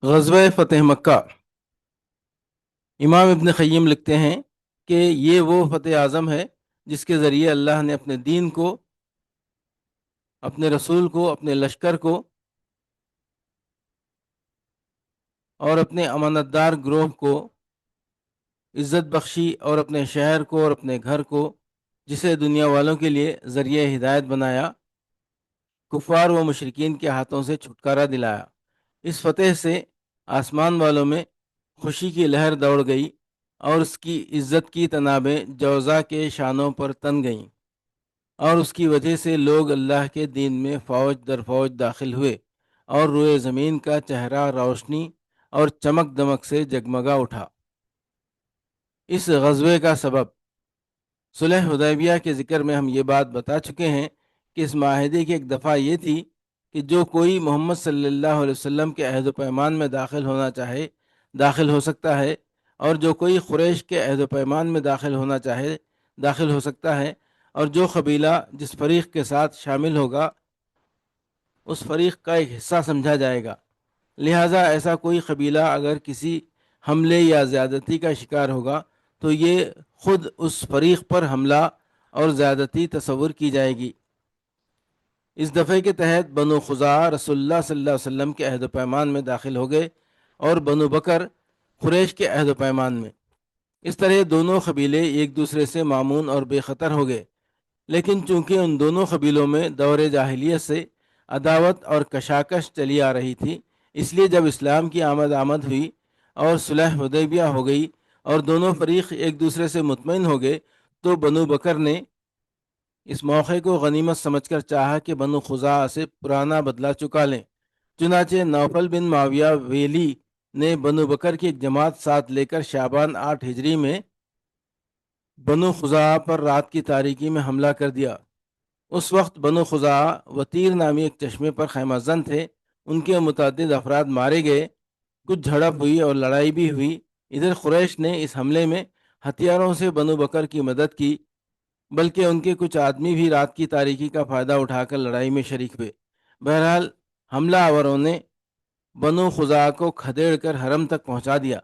غزوہ فتح مکہ۔ امام ابن قیم لکھتے ہیں کہ یہ وہ فتح اعظم ہے جس کے ذریعے اللہ نے اپنے دین کو، اپنے رسول کو، اپنے لشکر کو اور اپنے امانت دار گروہ کو عزت بخشی، اور اپنے شہر کو اور اپنے گھر کو، جسے دنیا والوں کے لیے ذریعہ ہدایت بنایا، کفار و مشرکین کے ہاتھوں سے چھٹکارا دلایا۔ اس فتح سے آسمان والوں میں خوشی کی لہر دوڑ گئی، اور اس کی عزت کی تنابیں جوزا کے شانوں پر تن گئیں، اور اس کی وجہ سے لوگ اللہ کے دین میں فوج در فوج داخل ہوئے، اور روئے زمین کا چہرہ روشنی اور چمک دمک سے جگمگا اٹھا۔ اس غزوے کا سبب صلح حدیبیہ کے ذکر میں ہم یہ بات بتا چکے ہیں کہ اس معاہدے کی ایک دفعہ یہ تھی کہ جو کوئی محمد صلی اللہ علیہ وسلم کے عہد و پیمان میں داخل ہونا چاہے داخل ہو سکتا ہے، اور جو کوئی قریش کے عہد و پیمان میں داخل ہونا چاہے داخل ہو سکتا ہے، اور جو قبیلہ جس فریق کے ساتھ شامل ہوگا اس فریق کا ایک حصہ سمجھا جائے گا۔ لہٰذا ایسا کوئی قبیلہ اگر کسی حملے یا زیادتی کا شکار ہوگا تو یہ خود اس فریق پر حملہ اور زیادتی تصور کی جائے گی۔ اس دفعے کے تحت بنو خزاعہ رسول اللہ صلی اللہ علیہ وسلم کے عہد و پیمان میں داخل ہو گئے، اور بنو بکر قریش کے عہد و پیمان میں۔ اس طرح دونوں قبیلے ایک دوسرے سے مامون اور بے خطر ہو گئے، لیکن چونکہ ان دونوں قبیلوں میں دور جاہلیت سے عداوت اور کشاکش چلی آ رہی تھی، اس لیے جب اسلام کی آمد ہوئی اور صلح حدیبیہ ہو گئی اور دونوں فریق ایک دوسرے سے مطمئن ہو گئے، تو بنو بکر نے اس موقع کو غنیمت سمجھ کر چاہا کہ بنو خزاعہ سے پرانا بدلہ چکا لیں۔ چنانچہ نوفل بن معاویہ ویلی نے بنو بکر کی ایک جماعت ساتھ لے کر شعبان 8 ہجری میں بنو خزاعہ پر رات کی تاریکی میں حملہ کر دیا۔ اس وقت بنو خزاعہ وطیر نامی ایک چشمے پر خیمہ زن تھے، ان کے متعدد افراد مارے گئے، کچھ جھڑپ ہوئی اور لڑائی بھی ہوئی۔ ادھر قریش نے اس حملے میں ہتھیاروں سے بنو بکر کی مدد کی، بلکہ ان کے کچھ آدمی بھی رات کی تاریکی کا فائدہ اٹھا کر لڑائی میں شریک ہوئے۔ بہرحال حملہ آوروں نے بنو خزاعہ کو کھدیڑ کر حرم تک پہنچا دیا۔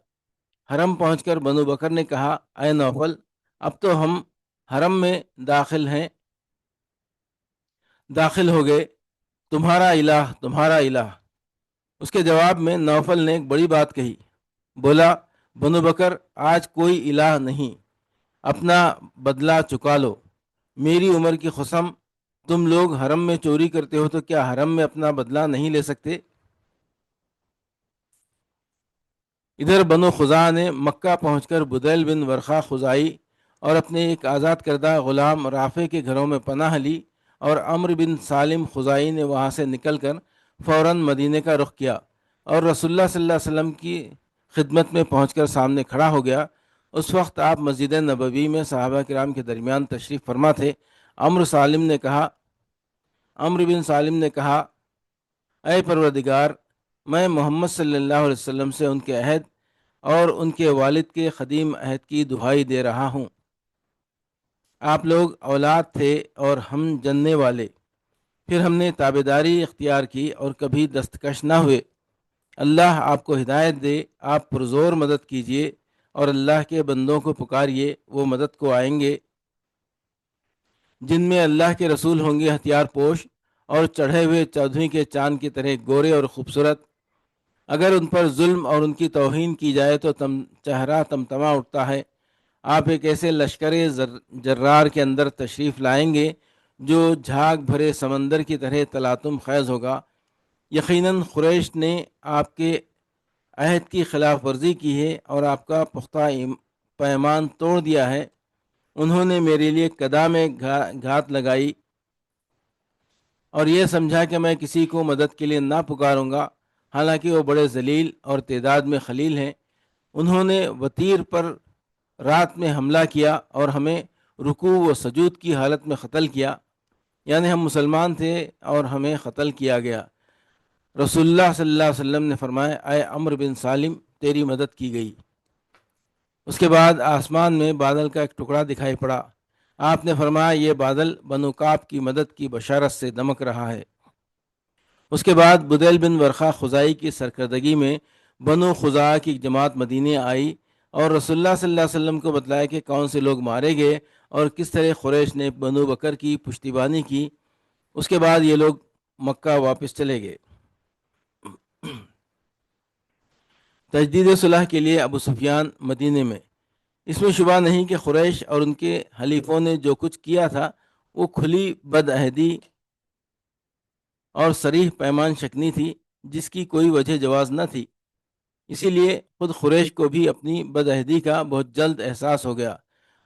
حرم پہنچ کر بنو بکر نے کہا، اے نوفل، اب تو ہم حرم میں داخل ہو گئے، تمہارا الہ۔ اس کے جواب میں نوفل نے ایک بڑی بات کہی، بولا، بنو بکر، آج کوئی الہ نہیں، اپنا بدلہ چکا لو۔ میری عمر کی قسم، تم لوگ حرم میں چوری کرتے ہو تو کیا حرم میں اپنا بدلہ نہیں لے سکتے؟ ادھر بنو خزاعہ نے مکہ پہنچ کر بدیل بن ورقہ خزائی اور اپنے ایک آزاد کردہ غلام رافع کے گھروں میں پناہ لی، اور عمرو بن سالم خزائی نے وہاں سے نکل کر فوراً مدینے کا رخ کیا، اور رسول اللہ صلی اللہ علیہ وسلم کی خدمت میں پہنچ کر سامنے کھڑا ہو گیا۔ اس وقت آپ مسجد نبوی میں صحابہ کرام کے درمیان تشریف فرما تھے۔ عمرو بن سالم نے کہا، اے پروردگار، میں محمد صلی اللہ علیہ وسلم سے ان کے عہد اور ان کے والد کے قدیم عہد کی دہائی دے رہا ہوں۔ آپ لوگ اولاد تھے اور ہم جننے والے، پھر ہم نے تابعداری اختیار کی اور کبھی دستکش نہ ہوئے۔ اللہ آپ کو ہدایت دے، آپ پرزور مدد کیجیے، اور اللہ کے بندوں کو پکاریے، وہ مدد کو آئیں گے، جن میں اللہ کے رسول ہوں گے ہتھیار پوش اور چڑھے ہوئے چودھویں کے چاند کی طرح گورے اور خوبصورت۔ اگر ان پر ظلم اور ان کی توہین کی جائے تو چہرہ تمتما اٹھتا ہے۔ آپ ایک ایسے لشکر جرار کے اندر تشریف لائیں گے جو جھاگ بھرے سمندر کی طرح تلاطم خیز ہوگا۔ یقیناً قریش نے آپ کے عہد کی خلاف ورزی کی ہے اور آپ کا پختہ پیمان توڑ دیا ہے۔ انہوں نے میرے لیے قدا میں گھات لگائی اور یہ سمجھا کہ میں کسی کو مدد کے لیے نہ پکاروں گا، حالانکہ وہ بڑے ذلیل اور تعداد میں قلیل ہیں۔ انہوں نے وتیر پر رات میں حملہ کیا اور ہمیں رکوع و سجود کی حالت میں قتل کیا، یعنی ہم مسلمان تھے اور ہمیں قتل کیا گیا۔ رسول اللہ صلی اللہ علیہ وسلم نے فرمایا، اے عمرو بن سالم، تیری مدد کی گئی۔ اس کے بعد آسمان میں بادل کا ایک ٹکڑا دکھائی پڑا۔ آپ نے فرمایا، یہ بادل بنو کعب کی مدد کی بشارت سے دمک رہا ہے۔ اس کے بعد بدیل بن ورقہ خزائی کی سرکردگی میں بنو خزاعہ کی ایک جماعت مدینے آئی اور رسول اللہ صلی اللہ علیہ وسلم کو بتلایا کہ کون سے لوگ مارے گئے اور کس طرح قریش نے بنو بکر کی پشتیبانی کی۔ اس کے بعد یہ لوگ مکہ واپس چلے گئے۔ تجدید صلح کے لیے ابو سفیان مدینے میں۔ اس میں شبہ نہیں کہ قریش اور ان کے حلیفوں نے جو کچھ کیا تھا وہ کھلی بد عہدی اور صریح پیمان شکنی تھی، جس کی کوئی وجہ جواز نہ تھی۔ اسی لیے خود قریش کو بھی اپنی بد عہدی کا بہت جلد احساس ہو گیا،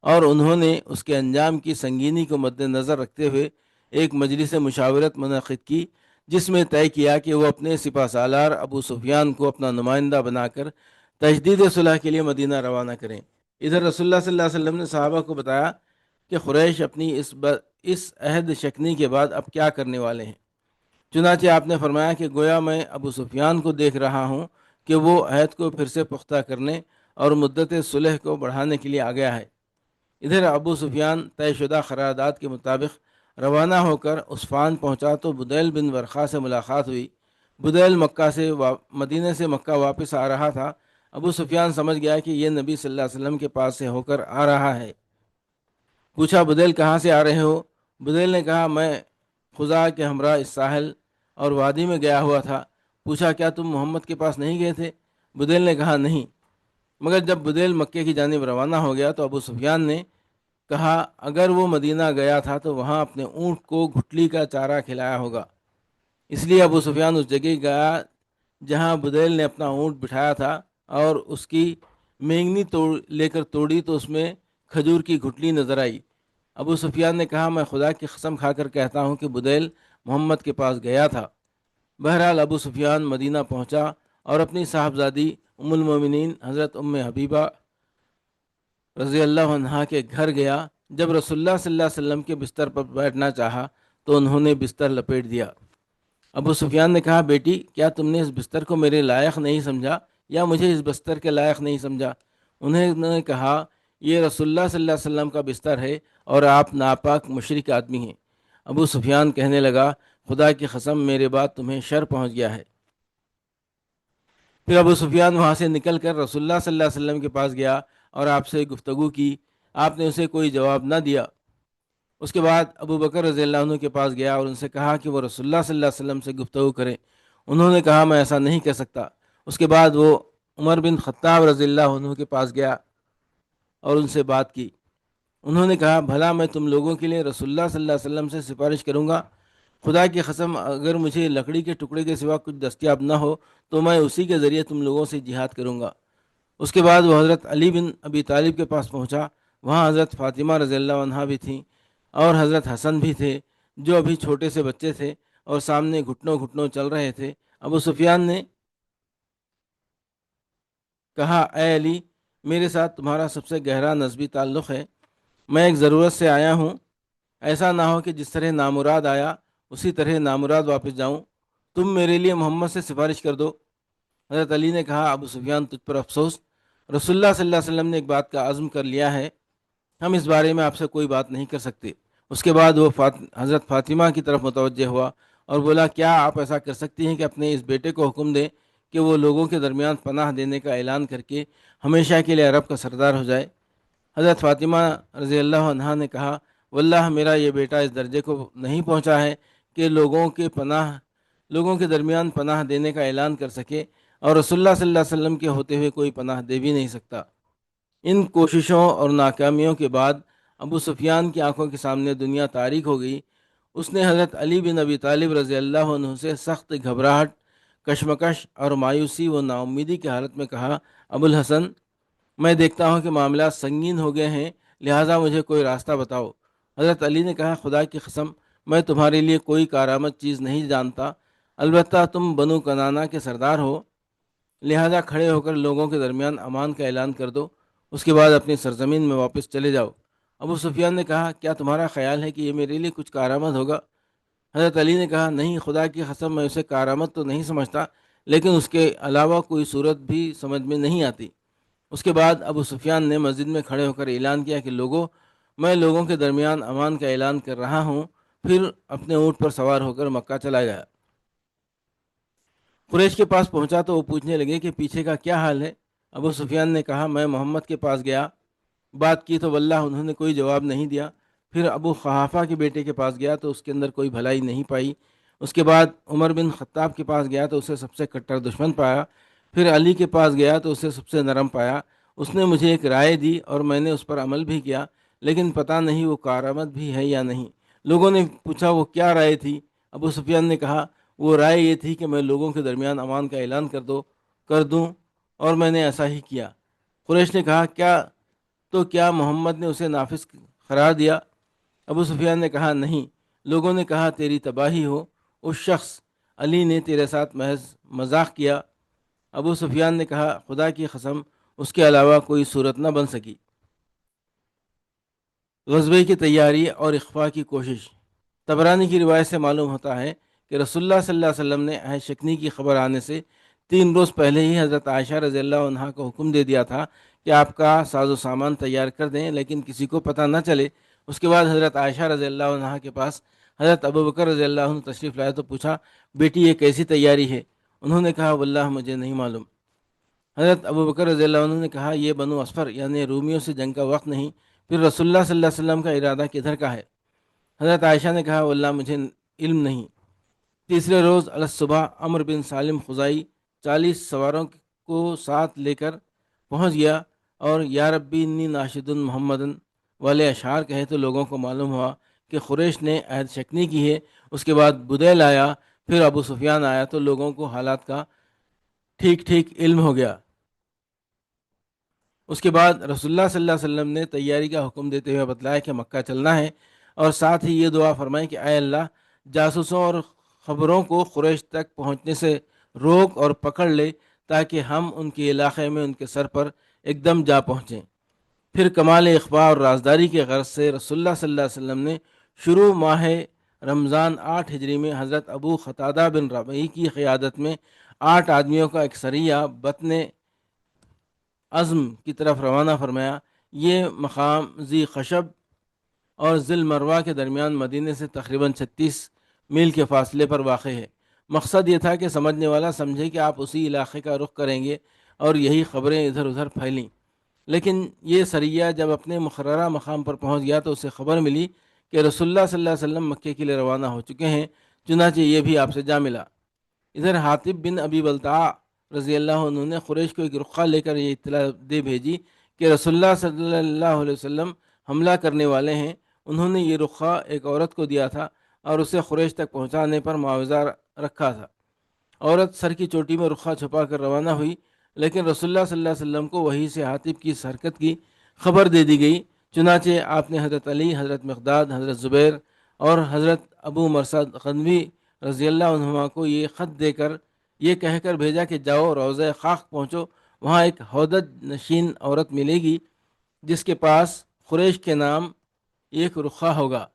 اور انہوں نے اس کے انجام کی سنگینی کو مد نظر رکھتے ہوئے ایک مجلس مشاورت منعقد کی، جس میں طے کیا کہ وہ اپنے سپہ سالار ابو سفیان کو اپنا نمائندہ بنا کر تجدید صلح کے لیے مدینہ روانہ کریں۔ ادھر رسول اللہ صلی اللہ علیہ وسلم نے صحابہ کو بتایا کہ قریش اپنی اس عہد شکنی کے بعد اب کیا کرنے والے ہیں۔ چنانچہ آپ نے فرمایا کہ گویا میں ابو سفیان کو دیکھ رہا ہوں کہ وہ عہد کو پھر سے پختہ کرنے اور مدت صلح کو بڑھانے کے لیے آ گیا ہے۔ ادھر ابو سفیان طے شدہ قرارداد کے مطابق روانہ ہو کر عثفان پہنچا تو بدیل بن ورقا سے ملاقات ہوئی۔ بدیل مدینہ سے مکہ واپس آ رہا تھا۔ ابو سفیان سمجھ گیا کہ یہ نبی صلی اللہ علیہ وسلم کے پاس سے ہو کر آ رہا ہے۔ پوچھا، بدیل کہاں سے آ رہے ہو؟ بدیل نے کہا، میں خزاعہ کے ہمراہ اس ساحل اور وادی میں گیا ہوا تھا۔ پوچھا، کیا تم محمد کے پاس نہیں گئے تھے؟ بدیل نے کہا، نہیں۔ مگر جب بدیل مکے کی جانب روانہ ہو گیا تو ابو سفیان نے کہا، اگر وہ مدینہ گیا تھا تو وہاں اپنے اونٹ کو گٹھلی کا چارہ کھلایا ہوگا۔ اس لیے ابو سفیان اس جگہ گیا جہاں بدیل نے اپنا اونٹ بٹھایا تھا، اور اس کی مینگنی لے کر توڑی تو اس میں کھجور کی گٹھلی نظر آئی۔ ابو سفیان نے کہا، میں خدا کی قسم کھا کر کہتا ہوں کہ بدیل محمد کے پاس گیا تھا۔ بہرحال ابو سفیان مدینہ پہنچا اور اپنی صاحبزادی ام المومنین حضرت ام حبیبہ رضی اللہ عنہا کے گھر گیا۔ جب رسول اللہ صلی اللہ علیہ وسلم کے بستر پر بیٹھنا چاہا تو انہوں نے بستر لپیٹ دیا۔ ابو سفیان نے کہا، بیٹی، کیا تم نے اس بستر کو میرے لائق نہیں سمجھا یا مجھے اس بستر کے لائق نہیں سمجھا؟ انہوں نے کہا، یہ رسول اللہ صلی اللہ علیہ وسلم کا بستر ہے اور آپ ناپاک مشرک آدمی ہیں۔ ابو سفیان کہنے لگا، خدا کی قسم میرے بعد تمہیں شر پہنچ گیا ہے۔ پھر ابو سفیان وہاں سے نکل کر رسول اللہ صلی اللہ علیہ وسلم کے پاس گیا اور آپ سے گفتگو کی۔ آپ نے اسے کوئی جواب نہ دیا۔ اس کے بعد ابو بکر رضی اللہ عنہ کے پاس گیا اور ان سے کہا کہ وہ رسول اللہ صلی اللہ علیہ وسلم سے گفتگو کریں۔ انہوں نے کہا، میں ایسا نہیں کر سکتا۔ اس کے بعد وہ عمر بن خطاب رضی اللہ عنہ کے پاس گیا اور ان سے بات کی۔ انہوں نے کہا، بھلا میں تم لوگوں کے لیے رسول اللہ صلی اللہ علیہ وسلم سے سفارش کروں گا؟ خدا کی قسم اگر مجھے لکڑی کے ٹکڑے کے سوا کچھ دستیاب نہ ہو تو میں اسی کے ذریعے تم لوگوں سے جہاد کروں گا۔ اس کے بعد وہ حضرت علی بن ابی طالب کے پاس پہنچا۔ وہاں حضرت فاطمہ رضی اللہ عنہا بھی تھیں اور حضرت حسن بھی تھے، جو ابھی چھوٹے سے بچے تھے اور سامنے گھٹنوں گھٹنوں چل رہے تھے۔ ابو سفیان نے کہا، اے علی، میرے ساتھ تمہارا سب سے گہرا نسبی تعلق ہے۔ میں ایک ضرورت سے آیا ہوں۔ ایسا نہ ہو کہ جس طرح نامراد آیا اسی طرح نامراد واپس جاؤں۔ تم میرے لیے محمد سے سفارش کر دو۔ حضرت علی نے کہا، ابو سفیان، تجھ پر افسوس، رسول اللہ صلی اللہ علیہ وسلم نے ایک بات کا عزم کر لیا ہے، ہم اس بارے میں آپ سے کوئی بات نہیں کر سکتے۔ اس کے بعد وہ حضرت فاطمہ کی طرف متوجہ ہوا اور بولا، کیا آپ ایسا کر سکتی ہیں کہ اپنے اس بیٹے کو حکم دیں کہ وہ لوگوں کے درمیان پناہ دینے کا اعلان کر کے ہمیشہ کے لیے عرب کا سردار ہو جائے؟ حضرت فاطمہ رضی اللہ عنہا نے کہا، واللہ میرا یہ بیٹا اس درجے کو نہیں پہنچا ہے کہ لوگوں کے درمیان پناہ دینے کا اعلان کر سکے، اور رسول اللہ صلی اللہ علیہ وسلم کے ہوتے ہوئے کوئی پناہ دے بھی نہیں سکتا۔ ان کوششوں اور ناکامیوں کے بعد ابو سفیان کی آنکھوں کے سامنے دنیا تاریک ہو گئی۔ اس نے حضرت علی بن ابی طالب رضی اللہ عنہ سے سخت گھبراہٹ، کشمکش اور مایوسی و نا امیدی کی حالت میں کہا، ابو الحسن، میں دیکھتا ہوں کہ معاملات سنگین ہو گئے ہیں، لہٰذا مجھے کوئی راستہ بتاؤ۔ حضرت علی نے کہا، خدا کی قسم میں تمہارے لیے کوئی کارآمد چیز نہیں جانتا، البتہ تم بنو کنانا کے سردار ہو، لہذا کھڑے ہو کر لوگوں کے درمیان امان کا اعلان کر دو، اس کے بعد اپنی سرزمین میں واپس چلے جاؤ۔ ابو سفیان نے کہا، کیا تمہارا خیال ہے کہ یہ میرے لیے کچھ کارآمد ہوگا؟ حضرت علی نے کہا، نہیں، خدا کی قسم میں اسے کارآمد تو نہیں سمجھتا، لیکن اس کے علاوہ کوئی صورت بھی سمجھ میں نہیں آتی۔ اس کے بعد ابو سفیان نے مسجد میں کھڑے ہو کر اعلان کیا کہ میں لوگوں کے درمیان امان کا اعلان کر رہا ہوں، پھر اپنے اونٹ پر سوار ہو کر مکہ چلا گیا۔ قریش کے پاس پہنچا تو وہ پوچھنے لگے کہ پیچھے کا کیا حال ہے۔ ابو سفیان نے کہا میں محمد کے پاس گیا، بات کی تو واللہ انہوں نے کوئی جواب نہیں دیا۔ پھر ابو قحافہ کے بیٹے کے پاس گیا تو اس کے اندر کوئی بھلائی نہیں پائی۔ اس کے بعد عمر بن خطاب کے پاس گیا تو اسے سب سے کٹر دشمن پایا۔ پھر علی کے پاس گیا تو اسے سب سے نرم پایا۔ اس نے مجھے ایک رائے دی اور میں نے اس پر عمل بھی کیا، لیکن پتہ نہیں وہ کارآمد بھی ہے یا نہیں۔ لوگوں نے پوچھا وہ کیا رائے تھی؟ ابو سفیان نے کہا وہ رائے یہ تھی کہ میں لوگوں کے درمیان امان کا اعلان کر دوں، اور میں نے ایسا ہی کیا۔ قریش نے کہا کیا محمد نے اسے نافذ قرار دیا؟ ابو سفیان نے کہا نہیں۔ لوگوں نے کہا تیری تباہی ہو، اس شخص علی نے تیرے ساتھ محض مذاق کیا۔ ابو سفیان نے کہا خدا کی قسم اس کے علاوہ کوئی صورت نہ بن سکی۔ غزوے کی تیاری اور اخفاء کی کوشش۔ طبرانی کی روایت سے معلوم ہوتا ہے کہ رسول اللہ صلی اللہ علیہ وسلم نے عہد شکنی کی خبر آنے سے 3 روز پہلے ہی حضرت عائشہ رضی اللہ عنہا کو حکم دے دیا تھا کہ آپ کا ساز و سامان تیار کر دیں، لیکن کسی کو پتہ نہ چلے۔ اس کے بعد حضرت عائشہ رضی اللہ عنہا کے پاس حضرت ابوبکر رضی اللہ عنہ تشریف لائے تو پوچھا بیٹی یہ کیسی تیاری ہے؟ انہوں نے کہا واللہ مجھے نہیں معلوم۔ حضرت ابوبکر رضی اللہ عنہ نے کہا یہ بنو اسفر یعنی رومیوں سے جنگ کا وقت نہیں، پھر رسول اللہ صلی اللہ علیہ وسلم کا ارادہ کدھر کا ہے؟ حضرت عائشہ نے کہا واللہ مجھے علم نہیں۔ تیسرے روز الصبح عمر بن سالم خزائی 40 سواروں کو ساتھ لے کر پہنچ گیا اور یا ربی انی ناشد محمدن والے اشعار کہے تو لوگوں کو معلوم ہوا کہ قریش نے عہد شکنی کی ہے۔ اس کے بعد بدیل آیا، پھر ابو سفیان آیا تو لوگوں کو حالات کا ٹھیک ٹھیک علم ہو گیا۔ اس کے بعد رسول اللہ صلی اللہ علیہ وسلم نے تیاری کا حکم دیتے ہوئے بتلایا کہ مکہ چلنا ہے، اور ساتھ ہی یہ دعا فرمائی کہ اے اللہ جاسوسوں اور خبروں کو قریش تک پہنچنے سے روک اور پکڑ لے تاکہ ہم ان کے علاقے میں ان کے سر پر ایک دم جا پہنچیں۔ پھر کمال اخفاء اور رازداری کے غرض سے رسول اللہ صلی اللہ علیہ وسلم نے شروع ماہ رمضان 8 ہجری میں حضرت ابو قتادہ بن ربیع کی قیادت میں 8 آدمیوں کا ایک سریہ بطن عزم کی طرف روانہ فرمایا۔ یہ مقام ذی خشب اور ذی المروہ کے درمیان مدینے سے تقریباً 36 میل کے فاصلے پر واقع ہے۔ مقصد یہ تھا کہ سمجھنے والا سمجھے کہ آپ اسی علاقے کا رخ کریں گے اور یہی خبریں ادھر ادھر پھیلیں۔ لیکن یہ سریہ جب اپنے مقررہ مقام پر پہنچ گیا تو اسے خبر ملی کہ رسول اللہ صلی اللہ علیہ وسلم مکے کے لیے روانہ ہو چکے ہیں، چنانچہ یہ بھی آپ سے جا ملا۔ ادھر حاطب بن ابی بلتع رضی اللہ عنہ نے قریش کو ایک رخہ لے کر یہ اطلاع دے بھیجی کہ رسول اللہ صلی اللہ علیہ وسلم حملہ کرنے والے ہیں۔ انہوں نے یہ رخہ ایک عورت کو دیا تھا اور اسے قریش تک پہنچانے پر معاوضہ رکھا تھا۔ عورت سر کی چوٹی میں رخہ چھپا کر روانہ ہوئی، لیکن رسول اللہ صلی اللہ علیہ وسلم کو وحی سے حاطب کی اس حرکت کی خبر دے دی گئی، چنانچہ آپ نے حضرت علی، حضرت مقداد، حضرت زبیر اور حضرت ابو مرثد غنوی رضی اللہ عنہما کو یہ خط دے کر یہ کہہ کر بھیجا کہ جاؤ روضہ خاک پہنچو، وہاں ایک ہودج نشین عورت ملے گی جس کے پاس قریش کے نام ایک رخہ ہوگا۔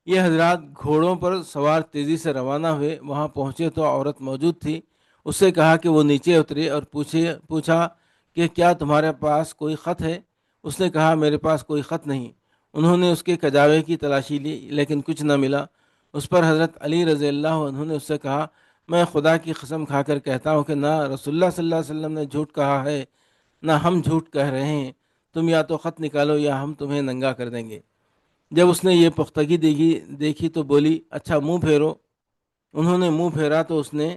یہ حضرات گھوڑوں پر سوار تیزی سے روانہ ہوئے۔ وہاں پہنچے تو عورت موجود تھی۔ اس سے کہا کہ وہ نیچے اترے اور پوچھا کہ کیا تمہارے پاس کوئی خط ہے؟ اس نے کہا میرے پاس کوئی خط نہیں۔ انہوں نے اس کے کجاوے کی تلاشی لی لیکن کچھ نہ ملا۔ اس پر حضرت علی رضی اللہ عنہ نے اس سے کہا میں خدا کی قسم کھا کر کہتا ہوں کہ نہ رسول اللہ صلی اللہ علیہ وسلم نے جھوٹ کہا ہے نہ ہم جھوٹ کہہ رہے ہیں، تم یا تو خط نکالو یا ہم تمہیں ننگا کر دیں گے۔ جب اس نے یہ پختگی دیکھی تو بولی اچھا منہ پھیرو۔ انہوں نے منہ پھیرا تو اس نے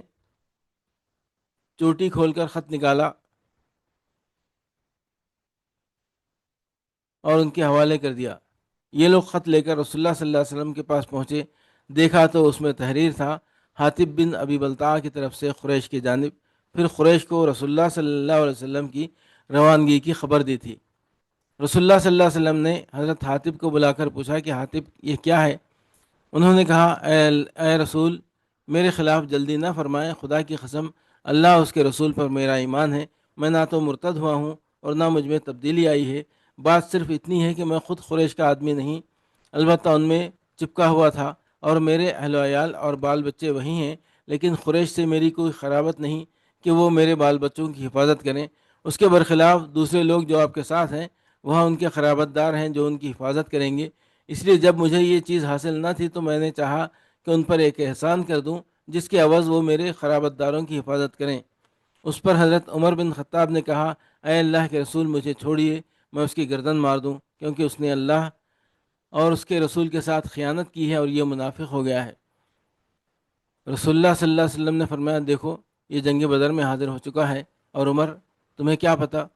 چوٹی کھول کر خط نکالا اور ان کے حوالے کر دیا۔ یہ لوگ خط لے کر رسول اللہ صلی اللہ علیہ وسلم کے پاس پہنچے، دیکھا تو اس میں تحریر تھا حاطب بن ابی بلتع کی طرف سے قریش کی جانب۔ پھر قریش کو رسول اللہ صلی اللہ علیہ وسلم کی روانگی کی خبر دی تھی۔ رسول اللہ صلی اللہ علیہ وسلم نے حضرت حاطب کو بلا کر پوچھا کہ حاطب یہ کیا ہے؟ انہوں نے کہا اے رسول میرے خلاف جلدی نہ فرمائیں، خدا کی قسم اللہ اس کے رسول پر میرا ایمان ہے، میں نہ تو مرتد ہوا ہوں اور نہ مجھ میں تبدیلی آئی ہے۔ بات صرف اتنی ہے کہ میں خود قریش کا آدمی نہیں، البتہ ان میں چپکا ہوا تھا اور میرے اہل و عیال اور بال بچے وہی ہیں، لیکن قریش سے میری کوئی قرابت نہیں کہ وہ میرے بال بچوں کی حفاظت کریں۔ اس کے برخلاف دوسرے لوگ جو آپ کے ساتھ ہیں وہاں ان کے قرابت دار ہیں جو ان کی حفاظت کریں گے۔ اس لیے جب مجھے یہ چیز حاصل نہ تھی تو میں نے چاہا کہ ان پر ایک احسان کر دوں جس کے عوض وہ میرے خرابت داروں کی حفاظت کریں۔ اس پر حضرت عمر بن خطاب نے کہا، اے اللہ کے رسول، مجھے چھوڑیے، میں اس کی گردن مار دوں، کیونکہ اس نے اللہ اور اس کے رسول کے ساتھ خیانت کی ہے اور یہ منافق ہو گیا ہے۔ رسول اللہ صلی اللہ علیہ وسلم نے فرمایا، دیکھو یہ جنگ بدر میں حاضر ہو چکا ہے، اور عمر تمہیں کیا پتہ،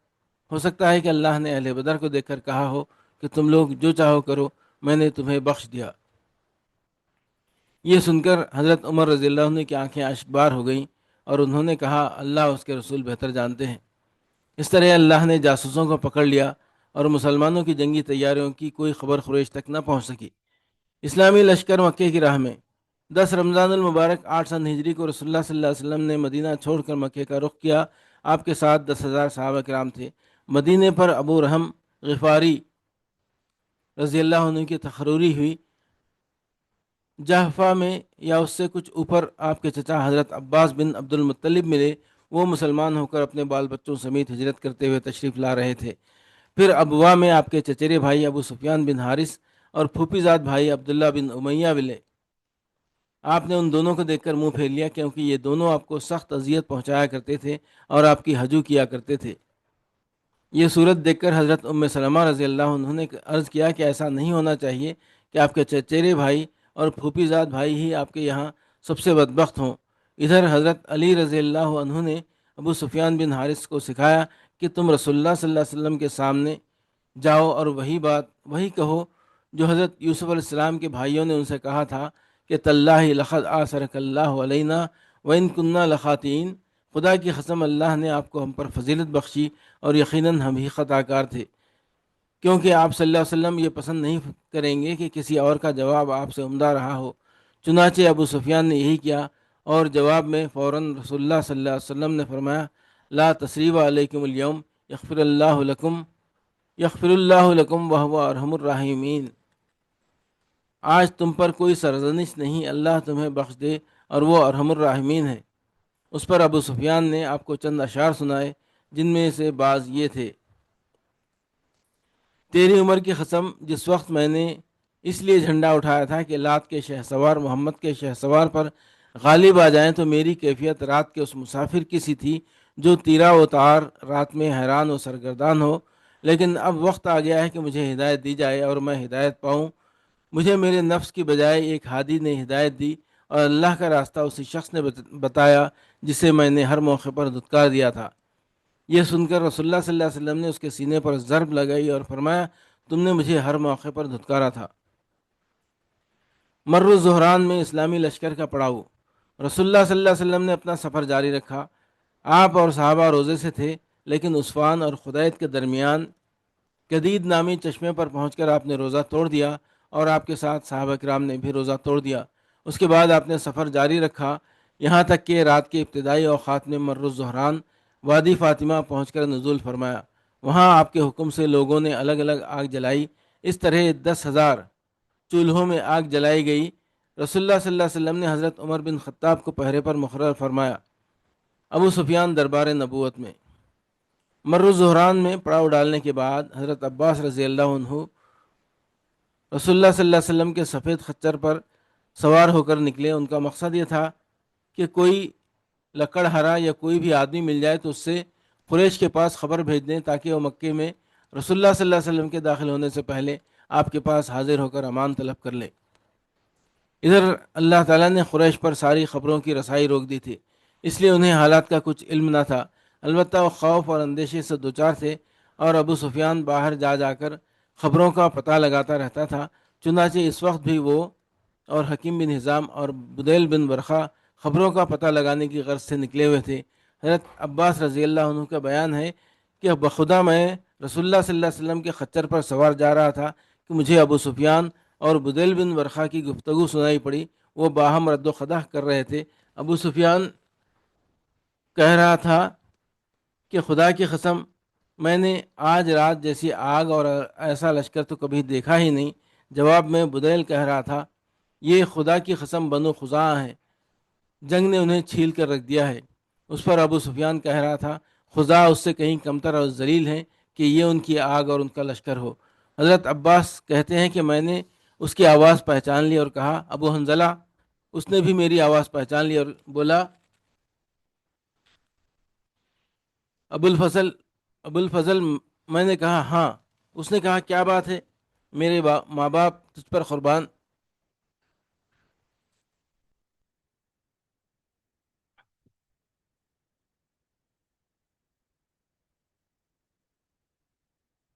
ہو سکتا ہے کہ اللہ نے اہل بدر کو دیکھ کر کہا ہو کہ تم لوگ جو چاہو کرو، میں نے تمہیں بخش دیا۔ یہ سن کر حضرت عمر رضی اللہ عنہ کی آنکھیں اشکبار ہو گئیں، اور انہوں نے کہا، اللہ اور اس کے رسول بہتر جانتے ہیں۔ اس طرح اللہ نے جاسوسوں کو پکڑ لیا، اور مسلمانوں کی جنگی تیاریوں کی کوئی خبر قریش تک نہ پہنچ سکی۔ اسلامی لشکر مکے کی راہ میں 10 رمضان المبارک 8 سن ہجری کو رسول اللہ صلی اللہ علیہ وسلم نے مدینہ چھوڑ کر مکے کا رخ کیا۔ آپ کے ساتھ 10,000 صحابہ کرام تھے۔ مدینے پر ابو رحم غفاری رضی اللہ عنہ کی تقرری ہوئی۔ جہفہ میں یا اس سے کچھ اوپر آپ کے چچا حضرت عباس بن عبد المطلب ملے۔ وہ مسلمان ہو کر اپنے بال بچوں سمیت ہجرت کرتے ہوئے تشریف لا رہے تھے۔ پھر ابوا میں آپ کے چچیرے بھائی ابو سفیان بن حارث اور پھوپھی زاد بھائی عبداللہ بن امیہ ملے۔ آپ نے ان دونوں کو دیکھ کر منہ پھیر لیا، کیونکہ یہ دونوں آپ کو سخت اذیت پہنچایا کرتے تھے اور آپ کی ہجو کیا کرتے تھے۔ یہ صورت دیکھ کر حضرت ام سلمہ رضی اللہ عنہ نے عرض کیا کہ ایسا نہیں ہونا چاہیے کہ آپ کے چچیرے بھائی اور پھوپھی زاد بھائی ہی آپ کے یہاں سب سے بدبخت ہوں۔ ادھر حضرت علی رضی اللہ عنہ نے ابو سفیان بن حارث کو سکھایا کہ تم رسول اللہ صلی اللہ علیہ وسلم کے سامنے جاؤ اور وہی کہو جو حضرت یوسف علیہ السلام کے بھائیوں نے ان سے کہا تھا کہ تاللہ لقد آثرک اللہ علینا وان کنا لخاطئین، خدا کی قسم اللہ نے آپ کو ہم پر فضیلت بخشی اور یقیناً ہم ہی خطا کار تھے، کیونکہ آپ صلی اللہ علیہ وسلم یہ پسند نہیں کریں گے کہ کسی اور کا جواب آپ سے عمدہ رہا ہو۔ چنانچہ ابو سفیان نے یہی کیا، اور جواب میں فوراً رسول اللہ صلی اللہ علیہ وسلم نے فرمایا، لا تثریب علیکم اليوم یغفر اللہ لکم وہو ارحم الراحمین۔ آج تم پر کوئی سرزنش نہیں، اللہ تمہیں بخش دے اور وہ ارحم الراحمین ہے۔ اس پر ابو سفیان نے آپ کو چند اشعار سنائے، جن میں سے بعض یہ تھے، تیری عمر کی قسم، جس وقت میں نے اس لیے جھنڈا اٹھایا تھا کہ لات کے شہسوار محمد کے شہسوار پر غالب آ جائیں، تو میری کیفیت رات کے اس مسافر کی سی تھی جو تیرا و تار رات میں حیران و سرگردان ہو، لیکن اب وقت آ گیا ہے کہ مجھے ہدایت دی جائے اور میں ہدایت پاؤں۔ مجھے میرے نفس کی بجائے ایک ہادی نے ہدایت دی، اور اللہ کا راستہ اسی شخص نے بتایا جسے میں نے ہر موقع پر دھتکار دیا تھا۔ یہ سن کر رسول اللہ صلی اللہ علیہ وسلم نے اس کے سینے پر ضرب لگائی اور فرمایا، تم نے مجھے ہر موقع پر دھتکارا تھا۔ مر الظہران میں اسلامی لشکر کا پڑاؤ۔ رسول اللہ صلی اللہ علیہ وسلم نے اپنا سفر جاری رکھا۔ آپ اور صحابہ روزے سے تھے، لیکن عثفان اور خدیت کے درمیان کدید نامی چشمے پر پہنچ کر آپ نے روزہ توڑ دیا، اور آپ کے ساتھ صحابہ کرام نے بھی روزہ توڑ دیا۔ اس کے بعد آپ نے سفر جاری رکھا، یہاں تک کہ رات کے ابتدائی اوقات میں مر الظہران وادی فاطمہ پہنچ کر نزول فرمایا۔ وہاں آپ کے حکم سے لوگوں نے الگ الگ آگ جلائی، اس طرح 10,000 چولہوں میں آگ جلائی گئی۔ رسول اللہ صلی اللہ علیہ وسلم نے حضرت عمر بن خطاب کو پہرے پر مقرر فرمایا۔ ابو سفیان دربار نبوت میں۔ مر الظہران میں پڑاؤ ڈالنے کے بعد حضرت عباس رضی اللہ عنہ رسول اللہ صلی اللہ علیہ وسلم کے سفید خچر پر سوار ہو کر نکلے۔ ان کا مقصد یہ تھا کہ کوئی لکڑ ہرا یا کوئی بھی آدمی مل جائے تو اس سے قریش کے پاس خبر بھیج دیں، تاکہ وہ مکے میں رسول اللہ صلی اللہ علیہ وسلم کے داخل ہونے سے پہلے آپ کے پاس حاضر ہو کر امان طلب کر لیں۔ ادھر اللہ تعالیٰ نے قریش پر ساری خبروں کی رسائی روک دی تھی، اس لیے انہیں حالات کا کچھ علم نہ تھا۔ البتہ وہ خوف اور اندیشے سے دوچار تھے، اور ابو سفیان باہر جا کر خبروں کا پتہ لگاتا رہتا تھا۔ چنانچہ اس وقت بھی وہ اور حکیم بن حزام اور بدیل بن برخا خبروں کا پتہ لگانے کی غرض سے نکلے ہوئے تھے۔ حضرت عباس رضی اللہ عنہ کا بیان ہے کہ بخدا میں رسول اللہ صلی اللہ علیہ وسلم کے خچر پر سوار جا رہا تھا کہ مجھے ابو سفیان اور بدیل بن برخا کی گفتگو سنائی پڑی۔ وہ باہم رد و خداح کر رہے تھے۔ ابو سفیان کہہ رہا تھا کہ خدا کی قسم، میں نے آج رات جیسی آگ اور ایسا لشکر تو کبھی دیکھا ہی نہیں۔ جواب میں بدیل کہہ رہا تھا، یہ خدا کی قسم بنو خزاعہ ہیں، جنگ نے انہیں چھیل کر رکھ دیا ہے۔ اس پر ابو سفیان کہہ رہا تھا، خزاعہ اس سے کہیں کمتر اور ذلیل ہیں کہ یہ ان کی آگ اور ان کا لشکر ہو۔ حضرت عباس کہتے ہیں کہ میں نے اس کی آواز پہچان لی اور کہا، ابو حنظلہ، اس نے بھی میری آواز پہچان لی اور بولا، ابوالفضل، ابوالفضل۔ میں نے کہا ہاں۔ اس نے کہا کیا بات ہے؟ میرے ماں باپ تجھ پر قربان۔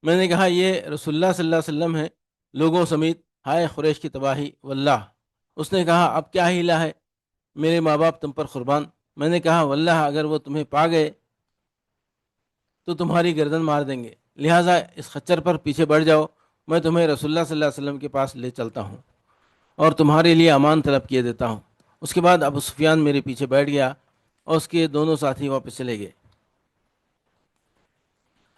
میں نے کہا یہ رسول اللہ صلی اللہ علیہ وسلم ہے، لوگوں سمیت، ہائے قریش کی تباہی واللہ۔ اس نے کہا اب کیا ہیلہ ہے؟ میرے ماں باپ تم پر قربان۔ میں نے کہا واللہ اگر وہ تمہیں پا گئے تو تمہاری گردن مار دیں گے، لہٰذا اس خچر پر پیچھے بڑھ جاؤ، میں تمہیں رسول اللہ صلی اللہ علیہ وسلم کے پاس لے چلتا ہوں اور تمہارے لیے امان طلب کیے دیتا ہوں۔ اس کے بعد ابو سفیان میرے پیچھے بیٹھ گیا اور اس کے دونوں ساتھی واپس چلے گئے۔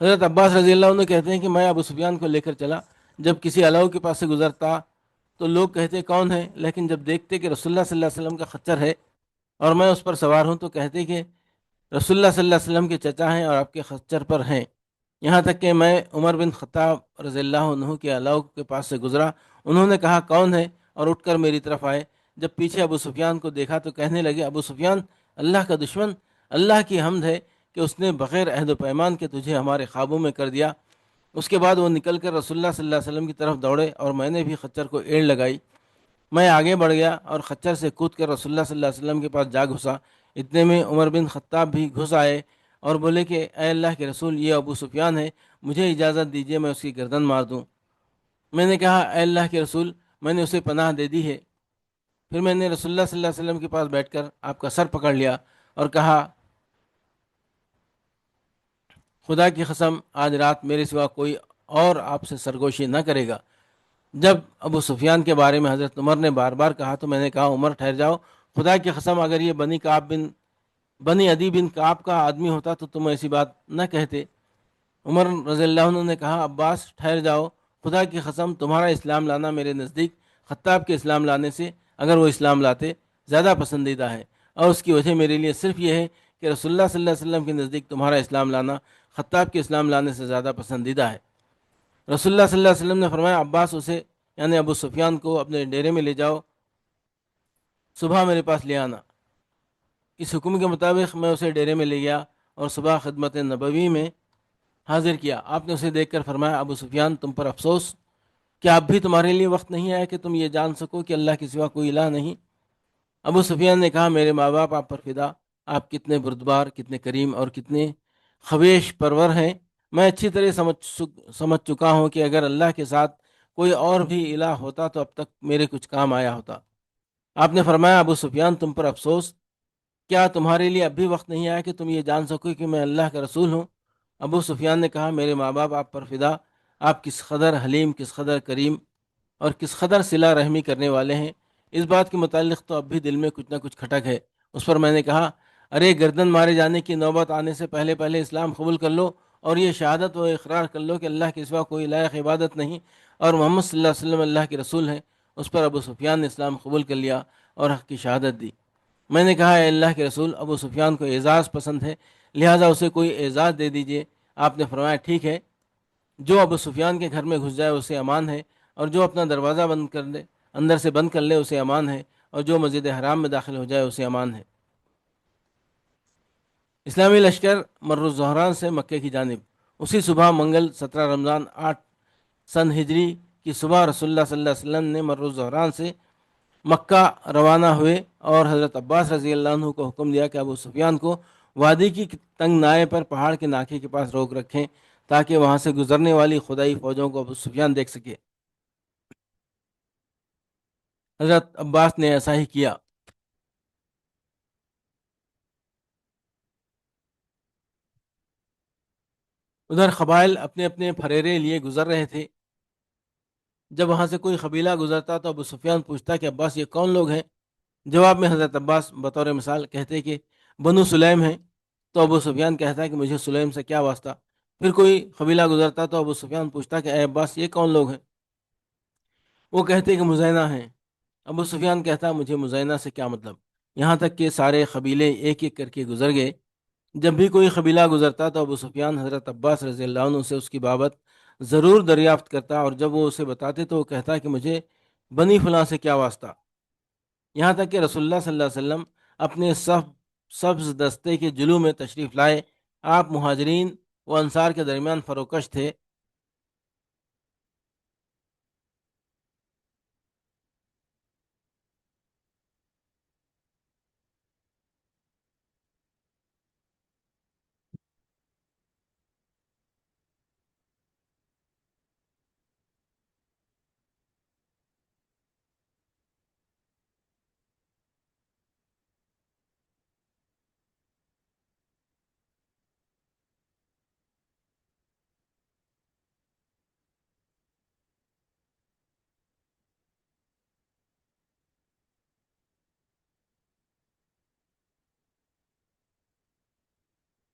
حضرت عباس رضی اللہ عنہ کہتے ہیں کہ میں ابو سفیان کو لے کر چلا، جب کسی علاؤ کے پاس سے گزرتا تو لوگ کہتے کون ہے، لیکن جب دیکھتے کہ رسول اللہ صلی اللہ علیہ وسلم کا خچر ہے اور میں اس پر سوار ہوں تو کہتے کہ رسول اللہ صلی اللہ علیہ وسلم کے چچا ہیں اور آپ کے خچر پر ہیں۔ یہاں تک کہ میں عمر بن خطاب رضی اللہ عنہ کے علاؤ کے پاس سے گزرا، انہوں نے کہا کون ہے، اور اٹھ کر میری طرف آئے۔ جب پیچھے ابو سفیان کو دیکھا تو کہنے لگے ابو سفیان، اللہ کا دشمن، اللہ کی حمد ہے کہ اس نے بغیر عہد و پیمان کے تجھے ہمارے خوابوں میں کر دیا۔ اس کے بعد وہ نکل کر رسول اللہ صلی اللہ علیہ وسلم کی طرف دوڑے اور میں نے بھی خچر کو ایڑ لگائی۔ میں آگے بڑھ گیا اور خچر سے کود کر رسول اللہ صلی اللہ علیہ وسلم کے پاس جا گھسا۔ اتنے میں عمر بن خطاب بھی گھس آئے اور بولے کہ اے اللہ کے رسول، یہ ابو سفیان ہے، مجھے اجازت دیجیے میں اس کی گردن مار دوں۔ میں نے کہا اے اللہ کے رسول، میں نے اسے پناہ دے دی ہے۔ پھر میں نے رسول اللہ صلی اللہ علیہ وسلم کے پاس بیٹھ کر آپ کا سر پکڑ لیا اور کہا خدا کی قسم آج رات میرے سوا کوئی اور آپ سے سرگوشی نہ کرے گا۔ جب ابو سفیان کے بارے میں حضرت عمر نے بار بار کہا تو میں نے کہا عمر ٹھہر جاؤ، خدا کی قسم اگر یہ بنی عدی بن کعب کا آدمی ہوتا تو تم ایسی بات نہ کہتے۔ عمر رضی اللہ عنہ نے کہا عباس ٹھہر جاؤ، خدا کی قسم تمہارا اسلام لانا میرے نزدیک خطاب کے اسلام لانے سے، اگر وہ اسلام لاتے، زیادہ پسندیدہ ہے، اور اس کی وجہ میرے لیے صرف یہ ہے کہ رسول اللہ صلی اللہ علیہ وسلم کے نزدیک تمہارا اسلام لانا خطاب کے اسلام لانے سے زیادہ پسندیدہ ہے۔ رسول اللہ صلی اللہ علیہ وسلم نے فرمایا عباس اسے یعنی ابو سفیان کو اپنے ڈیرے میں لے جاؤ، صبح میرے پاس لے آنا۔ اس حکم کے مطابق میں اسے ڈیرے میں لے گیا اور صبح خدمت نبوی میں حاضر کیا۔ آپ نے اسے دیکھ کر فرمایا ابو سفیان تم پر افسوس، کیا اب بھی تمہارے لیے وقت نہیں آیا کہ تم یہ جان سکو کہ اللہ کے سوا کوئی الہ نہیں؟ ابو سفیان نے کہا میرے ماں باپ آپ پر فدا، آپ کتنے بردبار، کتنے کریم اور کتنے خویش پرور ہیں۔ میں اچھی طرح سمجھ چکا ہوں کہ اگر اللہ کے ساتھ کوئی اور بھی الہ ہوتا تو اب تک میرے کچھ کام آیا ہوتا۔ آپ نے فرمایا ابو سفیان تم پر افسوس، کیا تمہارے لیے اب بھی وقت نہیں آیا کہ تم یہ جان سکو کہ میں اللہ کا رسول ہوں؟ ابو سفیان نے کہا میرے ماں باپ آپ پر فدا، آپ کس قدر حلیم، کس قدر کریم اور کس قدر صلہ رحمی کرنے والے ہیں، اس بات کے متعلق تو اب بھی دل میں کچھ نہ کچھ کھٹک ہے۔ اس پر میں نے کہا ارے گردن مارے جانے کی نوبت آنے سے پہلے پہلے اسلام قبول کر لو اور یہ شہادت و اقرار کر لو کہ اللہ کے سوا کوئی لائق عبادت نہیں اور محمد صلی اللہ علیہ وسلم اللہ کے رسول ہیں۔ اس پر ابو سفیان نے اسلام قبول کر لیا اور حق کی شہادت دی۔ میں نے کہا اے اللہ کے رسول، ابو سفیان کو اعزاز پسند ہے، لہٰذا اسے کوئی اعزاز دے دیجیے۔ آپ نے فرمایا ٹھیک ہے، جو ابو سفیان کے گھر میں گھس جائے اسے امان ہے، اور جو اپنا دروازہ بند کر لے، اندر سے بند کر لے، اسے امان ہے، اور جو مسجد حرام میں داخل ہو جائے اسے امان ہے۔ اسلامی لشکر مر الزہران سے مکے کی جانب۔ اسی صبح منگل 17 رمضان 8 سن ہجری کی صبح رسول اللہ صلی اللہ علیہ وسلم نے مر الزہران سے مکہ روانہ ہوئے اور حضرت عباس رضی اللہ عنہ کو حکم دیا کہ ابو سفیان کو وادی کی تنگ نائے پر پہاڑ کے ناکے کے پاس روک رکھیں تاکہ وہاں سے گزرنے والی خدائی فوجوں کو ابو سفیان دیکھ سکے۔ حضرت عباس نے ایسا ہی کیا۔ ادھر قبائل اپنے اپنے پھریرے لیے گزر رہے تھے۔ جب وہاں سے کوئی قبیلہ گزرتا تو ابو سفیان پوچھتا کہ عباس یہ کون لوگ ہیں؟ جواب میں حضرت عباس بطور مثال کہتے کہ بنو سلیم ہیں۔ تو ابو سفیان کہتا ہے کہ مجھے سلیم سے کیا واسطہ؟ پھر کوئی قبیلہ گزرتا تو ابو سفیان پوچھتا کہ اے عباس یہ کون لوگ ہیں؟ وہ کہتے کہ مزینہ ہیں۔ ابو سفیان کہتا مجھے مزینہ سے کیا مطلب؟ یہاں تک کہ سارے قبیلے ایک ایک کر کے گزر گئے۔ جب بھی کوئی قبیلہ گزرتا تو ابو سفیان حضرت عباس رضی اللہ عنہ سے اس کی بابت ضرور دریافت کرتا، اور جب وہ اسے بتاتے تو وہ کہتا کہ مجھے بنی فلاں سے کیا واسطہ؟ یہاں تک کہ رسول اللہ صلی اللہ علیہ وسلم اپنے سبز دستے کے جلو میں تشریف لائے۔ آپ مہاجرین و انصار کے درمیان فروکش تھے۔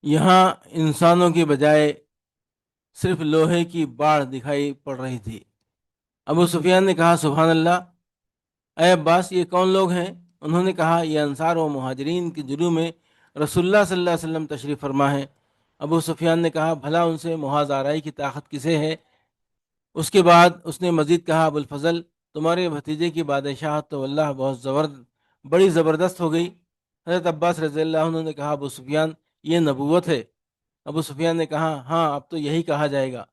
یہاں انسانوں کی بجائے صرف لوہے کی باڑ دکھائی پڑ رہی تھی۔ ابو سفیان نے کہا سبحان اللہ، اے عباس یہ کون لوگ ہیں؟ انہوں نے کہا یہ انصار و مہاجرین کے جلو میں رسول اللہ صلی اللہ علیہ وسلم تشریف فرما ہے۔ ابو سفیان نے کہا بھلا ان سے محاذ آرائی کی طاقت کسے ہے؟ اس کے بعد اس نے مزید کہا ابو الفضل، تمہارے بھتیجے کی بادشاہت تو اللہ بہت بڑی زبردست ہو گئی۔ حضرت عباس رضی اللہ عنہ نے کہا ابو سفیان یہ نبوت ہے؟ ابو سفیان نے کہا ہاں اب تو یہی کہا جائے گا۔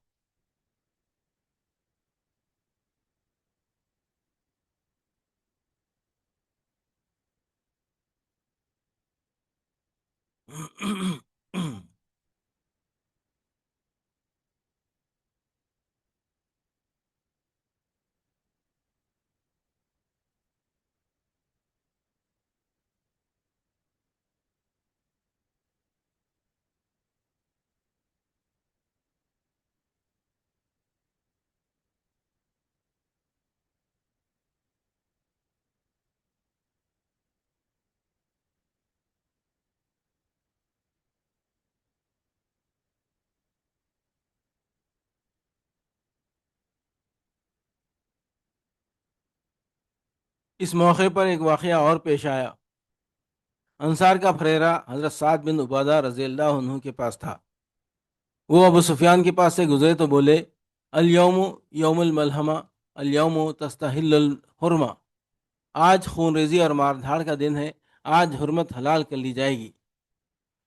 اس موقع پر ایک واقعہ اور پیش آیا۔ انصار کا پھریرا حضرت سعد بن عبادہ رضی اللہ عنہ کے پاس تھا۔ وہ ابو سفیان کے پاس سے گزرے تو بولے الیوم یوم الملحمہ، الیوم تستحل الحرمہ، آج خون ریزی اور مار دھاڑ کا دن ہے، آج حرمت حلال کر لی جائے گی،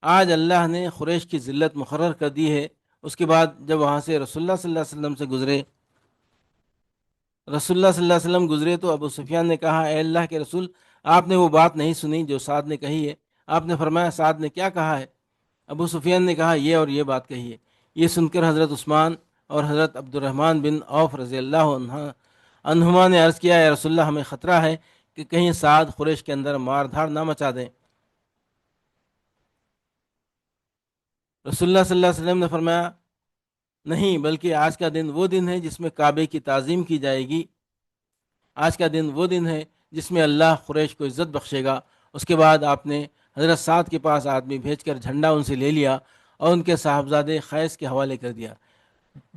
آج اللہ نے قریش کی ذلت مقرر کر دی ہے۔ اس کے بعد جب وہاں سے رسول اللہ صلی اللہ علیہ وسلم سے رسول اللہ صلی اللہ علیہ وسلم گزرے تو ابو سفیان نے کہا اے اللہ کے رسول، آپ نے وہ بات نہیں سنی جو سعد نے کہی ہے؟ آپ نے فرمایا سعد نے کیا کہا ہے؟ ابو سفیان نے کہا یہ اور یہ بات کہی ہے۔ یہ سن کر حضرت عثمان اور حضرت عبد الرحمن بن عوف رضی اللہ عنہما نے عرض کیا اے رسول اللہ ہمیں خطرہ ہے کہ کہیں سعد قریش کے اندر مار دھاڑ نہ مچا دیں۔ رسول اللہ صلی اللہ علیہ وسلم نے فرمایا نہیں، بلکہ آج کا دن وہ دن ہے جس میں کعبے کی تعظیم کی جائے گی، آج کا دن وہ دن ہے جس میں اللہ قریش کو عزت بخشے گا۔ اس کے بعد آپ نے حضرت سعد کے پاس آدمی بھیج کر جھنڈا ان سے لے لیا اور ان کے صاحبزادے قیس کے حوالے کر دیا۔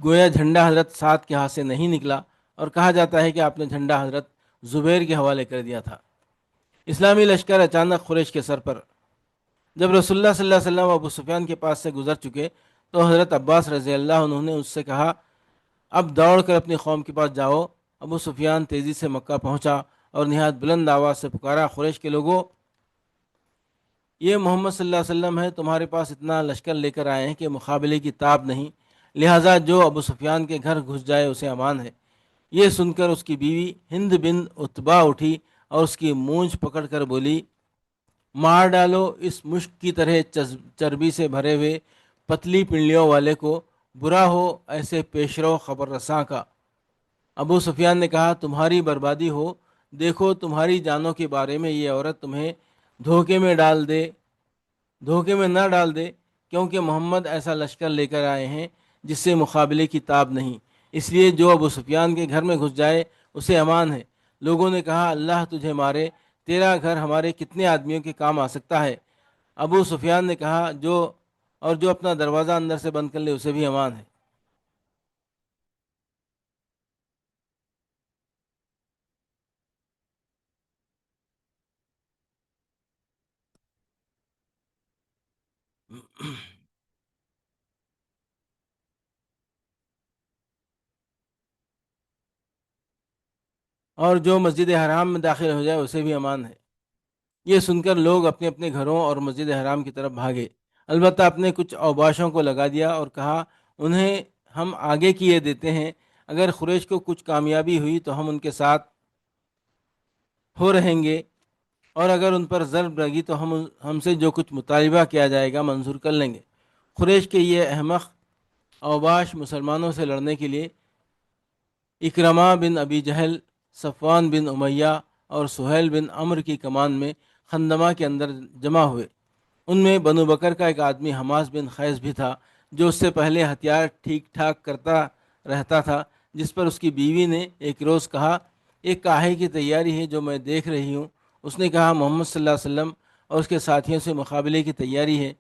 گویا جھنڈا حضرت سعد کے ہاتھ سے نہیں نکلا، اور کہا جاتا ہے کہ آپ نے جھنڈا حضرت زبیر کے حوالے کر دیا تھا۔ اسلامی لشکر اچانک قریش کے سر پر۔ جب رسول اللہ صلی اللہ علیہ وسلم ابو سفیان کے پاس سے گزر چکے تو حضرت عباس رضی اللہ عنہ نے اس سے کہا اب دوڑ کر اپنی قوم کے پاس جاؤ۔ ابو سفیان تیزی سے مکہ پہنچا اور نہایت بلند آواز سے پکارا قریش کے لوگوں، یہ محمد صلی اللہ علیہ وسلم ہے، تمہارے پاس اتنا لشکر لے کر آئے ہیں کہ مقابلے کی تاب نہیں، لہٰذا جو ابو سفیان کے گھر گھس جائے اسے امان ہے۔ یہ سن کر اس کی بیوی ہند بن عتبہ اٹھی اور اس کی مونچھ پکڑ کر بولی مار ڈالو اس مشک کی طرح چربی سے بھرے ہوئے پتلی پنڈلیوں والے کو، برا ہو ایسے پیشرو خبر رساں کا۔ ابو سفیان نے کہا تمہاری بربادی ہو، دیکھو تمہاری جانوں کے بارے میں یہ عورت تمہیں دھوکے میں ڈال دے، دھوکے میں نہ ڈال دے، کیونکہ محمد ایسا لشکر لے کر آئے ہیں جس سے مقابلے کی تاب نہیں، اس لیے جو ابو سفیان کے گھر میں گھس جائے اسے امان ہے۔ لوگوں نے کہا اللہ تجھے مارے، تیرا گھر ہمارے کتنے آدمیوں کے کام آ سکتا ہے؟ ابو سفیان نے کہا جو اپنا دروازہ اندر سے بند کر لے اسے بھی امان ہے۔ اور جو مسجد حرام میں داخل ہو جائے اسے بھی امان ہے۔ یہ سن کر لوگ اپنے اپنے گھروں اور مسجد حرام کی طرف بھاگے، البتہ اپنے کچھ اوباشوں کو لگا دیا اور کہا انہیں ہم آگے کیے دیتے ہیں، اگر قریش کو کچھ کامیابی ہوئی تو ہم ان کے ساتھ ہو رہیں گے، اور اگر ان پر ضرب لگی تو ہم سے جو کچھ مطالبہ کیا جائے گا منظور کر لیں گے۔ قریش کے یہ احمق اوباش مسلمانوں سے لڑنے کے لیے اکرمہ بن ابی جہل، صفوان بن امیہ اور سہیل بن عمرو کی کمان میں خندمہ کے اندر جمع ہوئے۔ ان میں بنو بکر کا ایک آدمی حماس بن قیس بھی تھا، جو اس سے پہلے ہتھیار ٹھیک ٹھاک کرتا رہتا تھا، جس پر اس کی بیوی نے ایک روز کہا، ایک کاہے کی تیاری ہے جو میں دیکھ رہی ہوں۔ اس نے کہا، محمد صلی اللہ علیہ وسلم اور اس کے ساتھیوں سے مقابلے کی تیاری ہے۔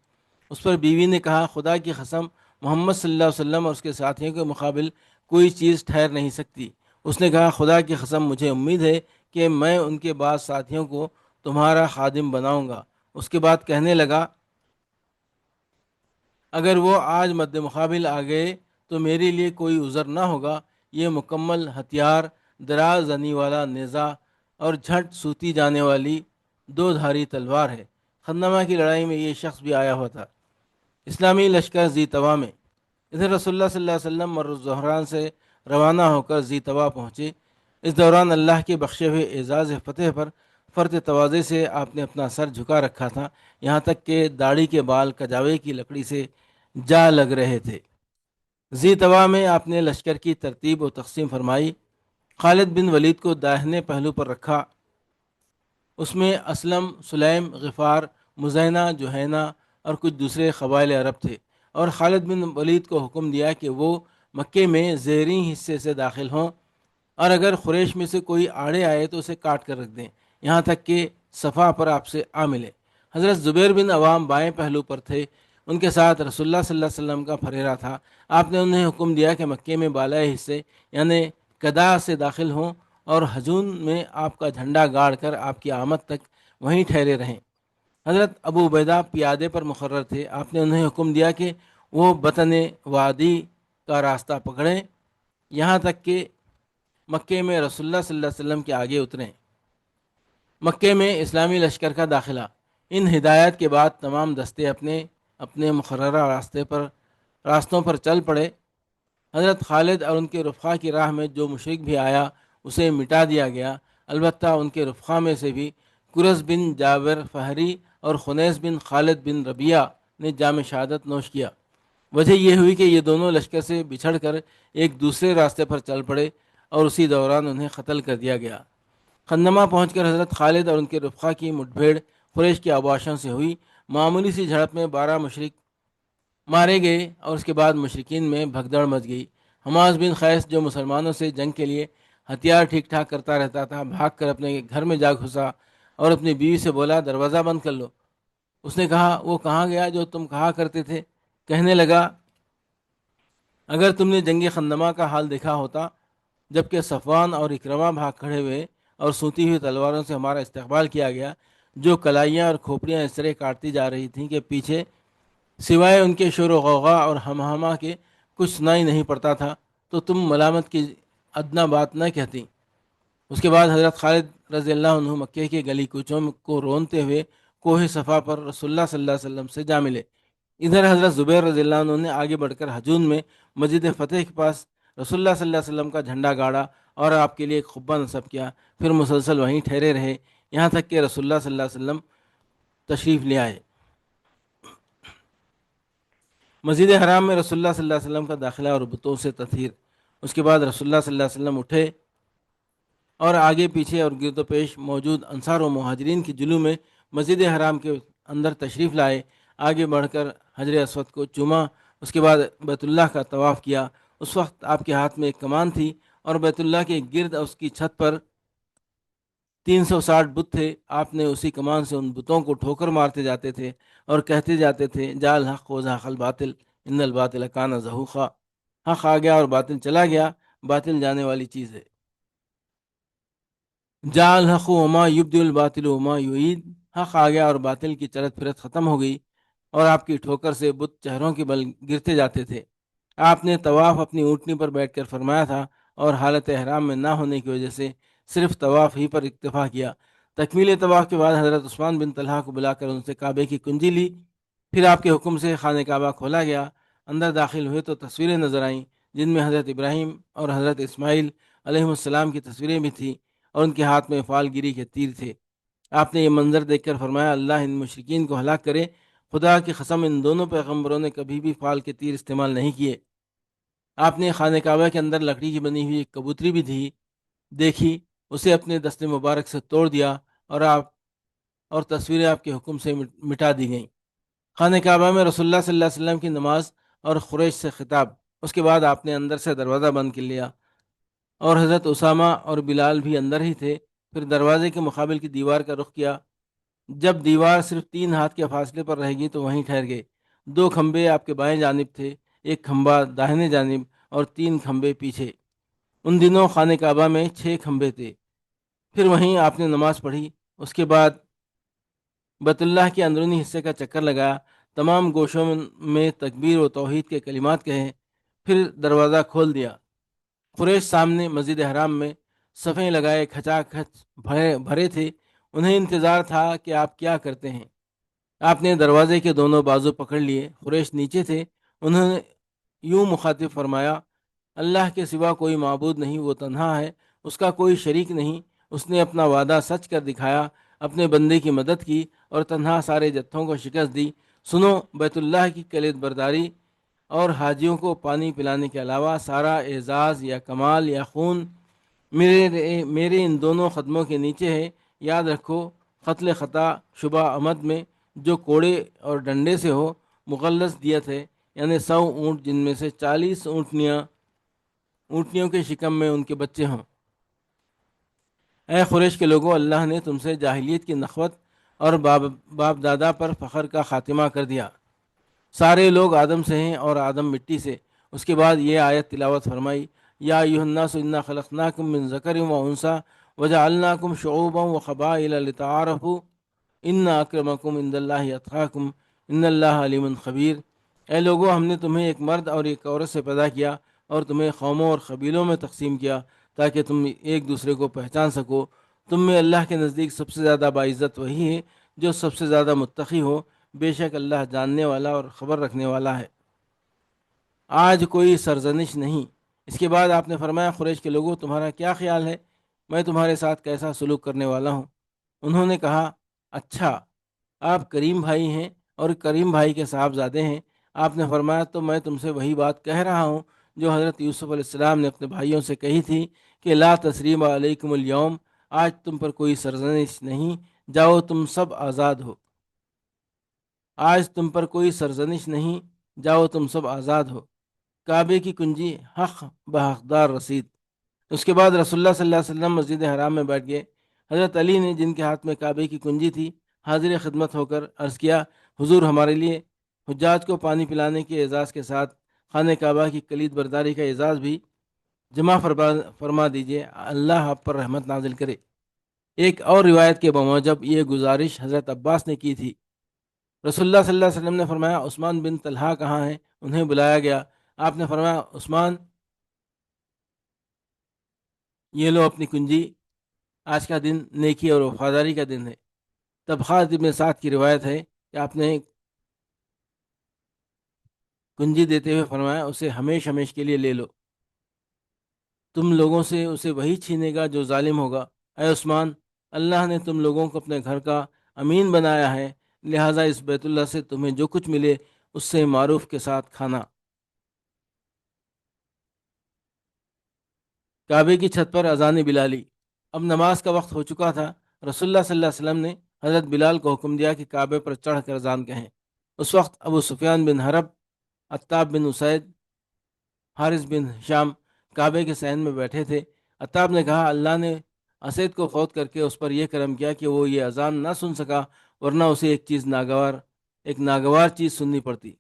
اس پر بیوی نے کہا، خدا کی قسم، محمد صلی اللہ علیہ وسلم اور اس کے ساتھیوں کے مقابل کوئی چیز ٹھہر نہیں سکتی۔ اس نے کہا، خدا کی قسم، مجھے امید ہے کہ میں ان کے بعد ساتھیوں کو تمہارا خادم بناؤں گا۔ اس کے بعد کہنے لگا، اگر وہ آج مد مقابل آ گئے تو میرے لیے کوئی عذر نہ ہوگا۔ یہ مکمل ہتھیار، دراز زنی والا نیزہ اور جھٹ سوتی جانے والی دو دھاری تلوار ہے۔ خندمہ کی لڑائی میں یہ شخص بھی آیا ہوا تھا۔ اسلامی لشکر ذی طوا میں، ادھر رسول اللہ صلی اللہ علیہ وسلم مر الزہران سے روانہ ہو کر ذی طوا پہنچے۔ اس دوران اللہ کے بخشے ہوئے اعزاز فتح پر فرط تواضع سے آپ نے اپنا سر جھکا رکھا تھا، یہاں تک کہ داڑھی کے بال کجاوے کی لکڑی سے جا لگ رہے تھے۔ ذی طوا میں آپ نے لشکر کی ترتیب و تقسیم فرمائی۔ خالد بن ولید کو داہنے پہلو پر رکھا، اس میں اسلم، سلیم، غفار، مزینہ، جوہینہ اور کچھ دوسرے قبائل عرب تھے، اور خالد بن ولید کو حکم دیا کہ وہ مکے میں زیریں حصے سے داخل ہوں، اور اگر قریش میں سے کوئی آڑے آئے تو اسے کاٹ کر رکھ دیں، یہاں تک کہ صفا پر آپ سے آ ملے۔ حضرت زبیر بن عوام بائیں پہلو پر تھے، ان کے ساتھ رسول اللہ صلی اللہ علیہ وسلم کا پھریرا تھا۔ آپ نے انہیں حکم دیا کہ مکے میں بالائے حصے یعنی کدا سے داخل ہوں، اور ہجون میں آپ کا جھنڈا گاڑ کر آپ کی آمد تک وہیں ٹھہرے رہیں۔ حضرت ابو عبیدہ پیادے پر مقرر تھے۔ آپ نے انہیں حکم دیا کہ وہ بطن وادی کا راستہ پکڑیں، یہاں تک کہ مکے میں رسول اللہ صلی اللہ علیہ وسلم کے آگے اتریں۔ مکے میں اسلامی لشکر کا داخلہ۔ ان ہدایات کے بعد تمام دستے اپنے اپنے مقررہ راستوں پر چل پڑے۔ حضرت خالد اور ان کے رفقا کی راہ میں جو مشرک بھی آیا اسے مٹا دیا گیا، البتہ ان کے رفقا میں سے بھی کرز بن جابر فہری اور خنیس بن خالد بن ربیہ نے جام شہادت نوش کیا۔ وجہ یہ ہوئی کہ یہ دونوں لشکر سے بچھڑ کر ایک دوسرے راستے پر چل پڑے، اور اسی دوران انہیں قتل کر دیا گیا۔ خندمہ پہنچ کر حضرت خالد اور ان کے رفقا کی مٹ بھیڑ قریش کے اوباشوں سے ہوئی۔ معمولی سی جھڑپ میں 12 مشرک مارے گئے، اور اس کے بعد مشرکین میں بھگدڑ مچ گئی۔ حماس بن قیس، جو مسلمانوں سے جنگ کے لیے ہتھیار ٹھیک ٹھاک کرتا رہتا تھا، بھاگ کر اپنے گھر میں جا گھسا اور اپنی بیوی سے بولا، دروازہ بند کر لو۔ اس نے کہا، وہ کہاں گیا جو تم کہا کرتے تھے؟ کہنے لگا، اگر تم نے جنگ خندمہ کا حال دیکھا ہوتا، جبکہ صفوان اور اکرمہ بھاگ کھڑے ہوئے اور سوتی ہوئی تلواروں سے ہمارا استقبال کیا گیا، جو کلائیاں اور کھوپڑیاں اس طرح کاٹتی جا رہی تھیں کہ پیچھے سوائے ان کے شور و غوغا اور ہم ہما کے کچھ سنائی نہیں پڑتا تھا، تو تم ملامت کی ادنا بات نہ کہتی۔ اس کے بعد حضرت خالد رضی اللہ عنہ مکے کے گلی کوچوں کو رونتے ہوئے کوہ صفا پر رسول اللہ صلی اللہ علیہ وسلم سے جا ملے۔ ادھر حضرت زبیر رضی اللہ عنہ نے آگے بڑھ کر ہجون میں مسجد فتح کے پاس رسول اللہ صلی اللہ علیہ وسلم کا جھنڈا گاڑا اور آپ کے لیے ایک خطبہ نصب کیا، پھر مسلسل وہیں ٹھہرے رہے یہاں تک کہ رسول اللہ صلی اللہ علیہ وسلم تشریف لے آئے۔ مسجد حرام میں رسول اللہ صلی اللہ علیہ وسلم کا داخلہ اور بتوں سے تطہیر۔ اس کے بعد رسول اللہ صلی اللہ علیہ وسلم اٹھے اور آگے پیچھے اور گرد و پیش موجود انصار و مہاجرین کی جلو میں مسجد حرام کے اندر تشریف لائے، آگے بڑھ کر حجر اسود کو چوما، اس کے بعد بیت اللہ کا طواف کیا۔ اس وقت آپ کے ہاتھ میں ایک کمان تھی، اور بیت اللہ کے گرد اس کی چھت پر 360 بت تھے۔ آپ نے اسی کمان سے ان بتوں کو ٹھوکر مارتے جاتے تھے اور کہتے جاتے تھے، جا الحق و زہق الباطل ان الباطل کان زہوقا، حق آ گیا اور باطل چلا گیا، باطل جانے والی چیز ہے۔ جا الحق وما یبدی الباطل وما یعید، حق آ گیا اور باطل کی چرت پھرت ختم ہو گئی، اور آپ کی ٹھوکر سے بت چہروں کے بل گرتے جاتے تھے۔ آپ نے طواف اپنی اونٹنی پر بیٹھ کر فرمایا تھا، اور حالت احرام میں نہ ہونے کی وجہ سے صرف طواف ہی پر اکتفا کیا۔ تکمیل طواف کے بعد حضرت عثمان بن طلحہ کو بلا کر ان سے کعبے کی کنجی لی۔ پھر آپ کے حکم سے خانہ کعبہ کھولا گیا۔ اندر داخل ہوئے تو تصویریں نظر آئیں، جن میں حضرت ابراہیم اور حضرت اسماعیل علیہ السلام کی تصویریں بھی تھیں، اور ان کے ہاتھ میں فال گیری کے تیر تھے۔ آپ نے یہ منظر دیکھ کر فرمایا، اللہ ان مشرکین کو ہلاک کرے، خدا کی قسم ان دونوں پیغمبروں نے کبھی بھی فال کے تیر استعمال نہیں کیے۔ آپ نے خانہ کعبہ کے اندر لکڑی کی بنی ہوئی ایک کبوتری بھی تھی، دیکھی، اسے اپنے دست مبارک سے توڑ دیا، اور تصویریں آپ کے حکم سے مٹا دی گئیں۔ خانہ کعبہ میں رسول اللہ صلی اللہ علیہ وسلم کی نماز اور قریش سے خطاب۔ اس کے بعد آپ نے اندر سے دروازہ بند کر لیا، اور حضرت اسامہ اور بلال بھی اندر ہی تھے۔ پھر دروازے کے مقابل کی دیوار کا رخ کیا۔ جب دیوار صرف 3 ہاتھ کے فاصلے پر رہے گی تو وہیں ٹھہر گئے۔ 2 کھمبے آپ کے بائیں جانب تھے، ایک کھمبا داہنے جانب، اور 3 کھمبے پیچھے۔ ان دنوں خانہ کعبہ میں 6 کھمبے تھے۔ پھر وہیں آپ نے نماز پڑھی۔ اس کے بعد بیت اللہ کے اندرونی حصے کا چکر لگایا، تمام گوشوں میں تکبیر و توحید کے کلمات کہیں، پھر دروازہ کھول دیا۔ قریش سامنے مسجد حرام میں صفیں لگائے کھچا کھچ بھرے تھے۔ انہیں انتظار تھا کہ آپ کیا کرتے ہیں۔ آپ نے دروازے کے دونوں بازو پکڑ لیے۔ قریش نیچے تھے۔ انہوں نے یوں مخاطب فرمایا، اللہ کے سوا کوئی معبود نہیں، وہ تنہا ہے، اس کا کوئی شریک نہیں۔ اس نے اپنا وعدہ سچ کر دکھایا، اپنے بندے کی مدد کی، اور تنہا سارے جتھوں کو شکست دی۔ سنو، بیت اللہ کی کلید برداری اور حاجیوں کو پانی پلانے کے علاوہ سارا اعزاز یا کمال یا خون میرے ان دونوں قدموں کے نیچے ہے۔ یاد رکھو، قتل خطا شبہ عمد میں جو کوڑے اور ڈنڈے سے ہو، مغلظ دیت ہے، یعنی 100 اونٹ، جن میں سے 40 اونٹنیوں کے شکم میں ان کے بچے ہوں۔ اے قریش کے لوگوں، اللہ نے تم سے جاہلیت کی نخوت اور باپ دادا پر فخر کا خاتمہ کر دیا۔ سارے لوگ آدم سے ہیں اور آدم مٹی سے۔ اس کے بعد یہ آیت تلاوت فرمائی، یا ایھا الناس انا خلقناکم من ذکر و انثی وجعلناکم شعوبا وقبائل لتعارفوا ان اکرمکم عند اللہ اتقاکم ان اللہ علیم خبیر۔ اے لوگو، ہم نے تمہیں ایک مرد اور ایک عورت سے پیدا کیا اور تمہیں قوموں اور قبیلوں میں تقسیم کیا تاکہ تم ایک دوسرے کو پہچان سکو۔ تم میں اللہ کے نزدیک سب سے زیادہ باعزت وہی ہے جو سب سے زیادہ متقی ہو، بے شک اللہ جاننے والا اور خبر رکھنے والا ہے۔ آج کوئی سرزنش نہیں۔ اس کے بعد آپ نے فرمایا، قریش کے لوگوں، تمہارا کیا خیال ہے، میں تمہارے ساتھ کیسا سلوک کرنے والا ہوں؟ انہوں نے کہا، اچھا، آپ کریم بھائی ہیں اور کریم بھائی کے صاحبزادے ہیں۔ آپ نے فرمایا، تو میں تم سے وہی بات کہہ رہا ہوں جو حضرت یوسف علیہ السلام نے اپنے بھائیوں سے کہی تھی کہ لا تثریب علیکم اليوم، آج تم پر کوئی سرزنش نہیں، جاؤ تم سب آزاد ہو۔ آج تم پر کوئی سرزنش نہیں، جاؤ تم سب آزاد ہو۔ کعبے کی کنجی حق بحقدار رسید۔ اس کے بعد رسول اللہ صلی اللہ علیہ وسلم مسجد حرام میں بیٹھ گئے۔ حضرت علی نے، جن کے ہاتھ میں کعبے کی کنجی تھی، حاضر خدمت ہو کر عرض کیا، حضور، ہمارے لیے حجاج کو پانی پلانے کے اعزاز کے ساتھ خانہ کعبہ کی کلید برداری کا اعزاز بھی جمع فرما دیجیے، اللہ آپ پر رحمت نازل کرے۔ ایک اور روایت کے بموجب یہ گزارش حضرت عباس نے کی تھی۔ رسول اللہ صلی اللہ علیہ وسلم نے فرمایا، عثمان بن طلحہ کہاں ہیں؟ انہیں بلایا گیا۔ آپ نے فرمایا، عثمان، یہ لو اپنی کنجی، آج کا دن نیکی اور وفاداری کا دن ہے۔ طبقات ابن سعد کی روایت ہے کہ آپ نے کنجی دیتے ہوئے فرمایا، اسے ہمیش ہمیش کے لیے لے لو، تم لوگوں سے اسے وہی چھینے گا جو ظالم ہوگا۔ اے عثمان، اللہ نے تم لوگوں کو اپنے گھر کا امین بنایا ہے، لہٰذا اس بیت اللہ سے تمہیں جو کچھ ملے اس سے معروف کے ساتھ کھانا۔ کعبے کی چھت پر اذان بلالی۔ اب نماز کا وقت ہو چکا تھا۔ رسول اللہ صلی اللہ علیہ وسلم نے حضرت بلال کو حکم دیا کہ کعبے پر چڑھ کر اذان کہیں۔ اس وقت ابو سفیان بن حرب، عتاب بن اسید، حارث بن ہشام کعبے کے صحن میں بیٹھے تھے۔ عتاب نے کہا، اللہ نے اسید کو فوت کر کے اس پر یہ کرم کیا کہ وہ یہ اذان نہ سن سکا، ورنہ اسے ایک ناگوار چیز سننی پڑتی۔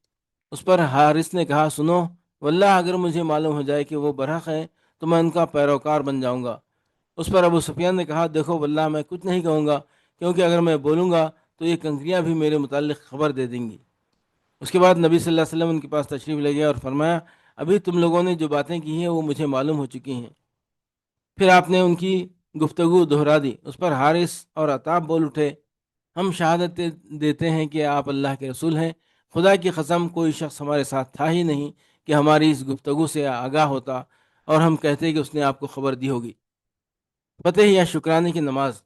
اس پر حارث نے کہا، سنو، واللہ اگر مجھے معلوم ہو جائے کہ وہ برحق ہیں تو میں ان کا پیروکار بن جاؤں گا۔ اس پر ابو سفیان نے کہا، دیکھو واللہ میں کچھ نہیں کہوں گا، کیونکہ اگر میں بولوں گا تو یہ کنکریاں بھی میرے متعلق خبر دے دیں گی۔ اس کے بعد نبی صلی اللہ علیہ وسلم ان کے پاس تشریف لے گئے اور فرمایا، ابھی تم لوگوں نے جو باتیں کی ہیں وہ مجھے معلوم ہو چکی ہیں۔ پھر آپ نے ان کی گفتگو دہرا دی۔ اس پر حارث اور عطاب بول اٹھے، ہم شہادت دیتے ہیں کہ آپ اللہ کے رسول ہیں۔ خدا کی قسم کوئی شخص ہمارے ساتھ تھا ہی نہیں کہ ہماری اس گفتگو سے آگاہ ہوتا اور ہم کہتے کہ اس نے آپ کو خبر دی ہوگی۔ فتح یا شکرانے کی نماز۔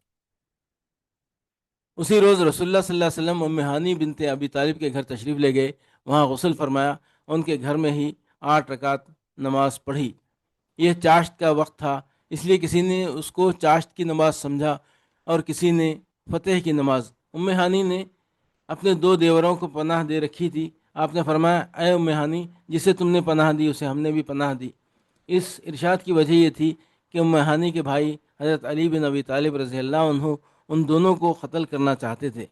اسی روز رسول اللہ صلی اللہ علیہ وسلم ام ہانی بنت ابی طالب کے گھر تشریف لے گئے، وہاں غسل فرمایا، ان کے گھر میں ہی 8 رکعت نماز پڑھی۔ یہ چاشت کا وقت تھا، اس لیے کسی نے اس کو چاشت کی نماز سمجھا اور کسی نے فتح کی نماز۔ ام ہانی نے اپنے 2 دیوروں کو پناہ دے رکھی تھی۔ آپ نے فرمایا، اے ام ہانی، جسے تم نے پناہ دی اسے ہم نے بھی پناہ دی۔ اس ارشاد کی وجہ یہ تھی کہ ام ہانی کے بھائی حضرت علی بن ابی طالب رضی اللہ عنہ ان دونوں کو قتل کرنا چاہتے تھے،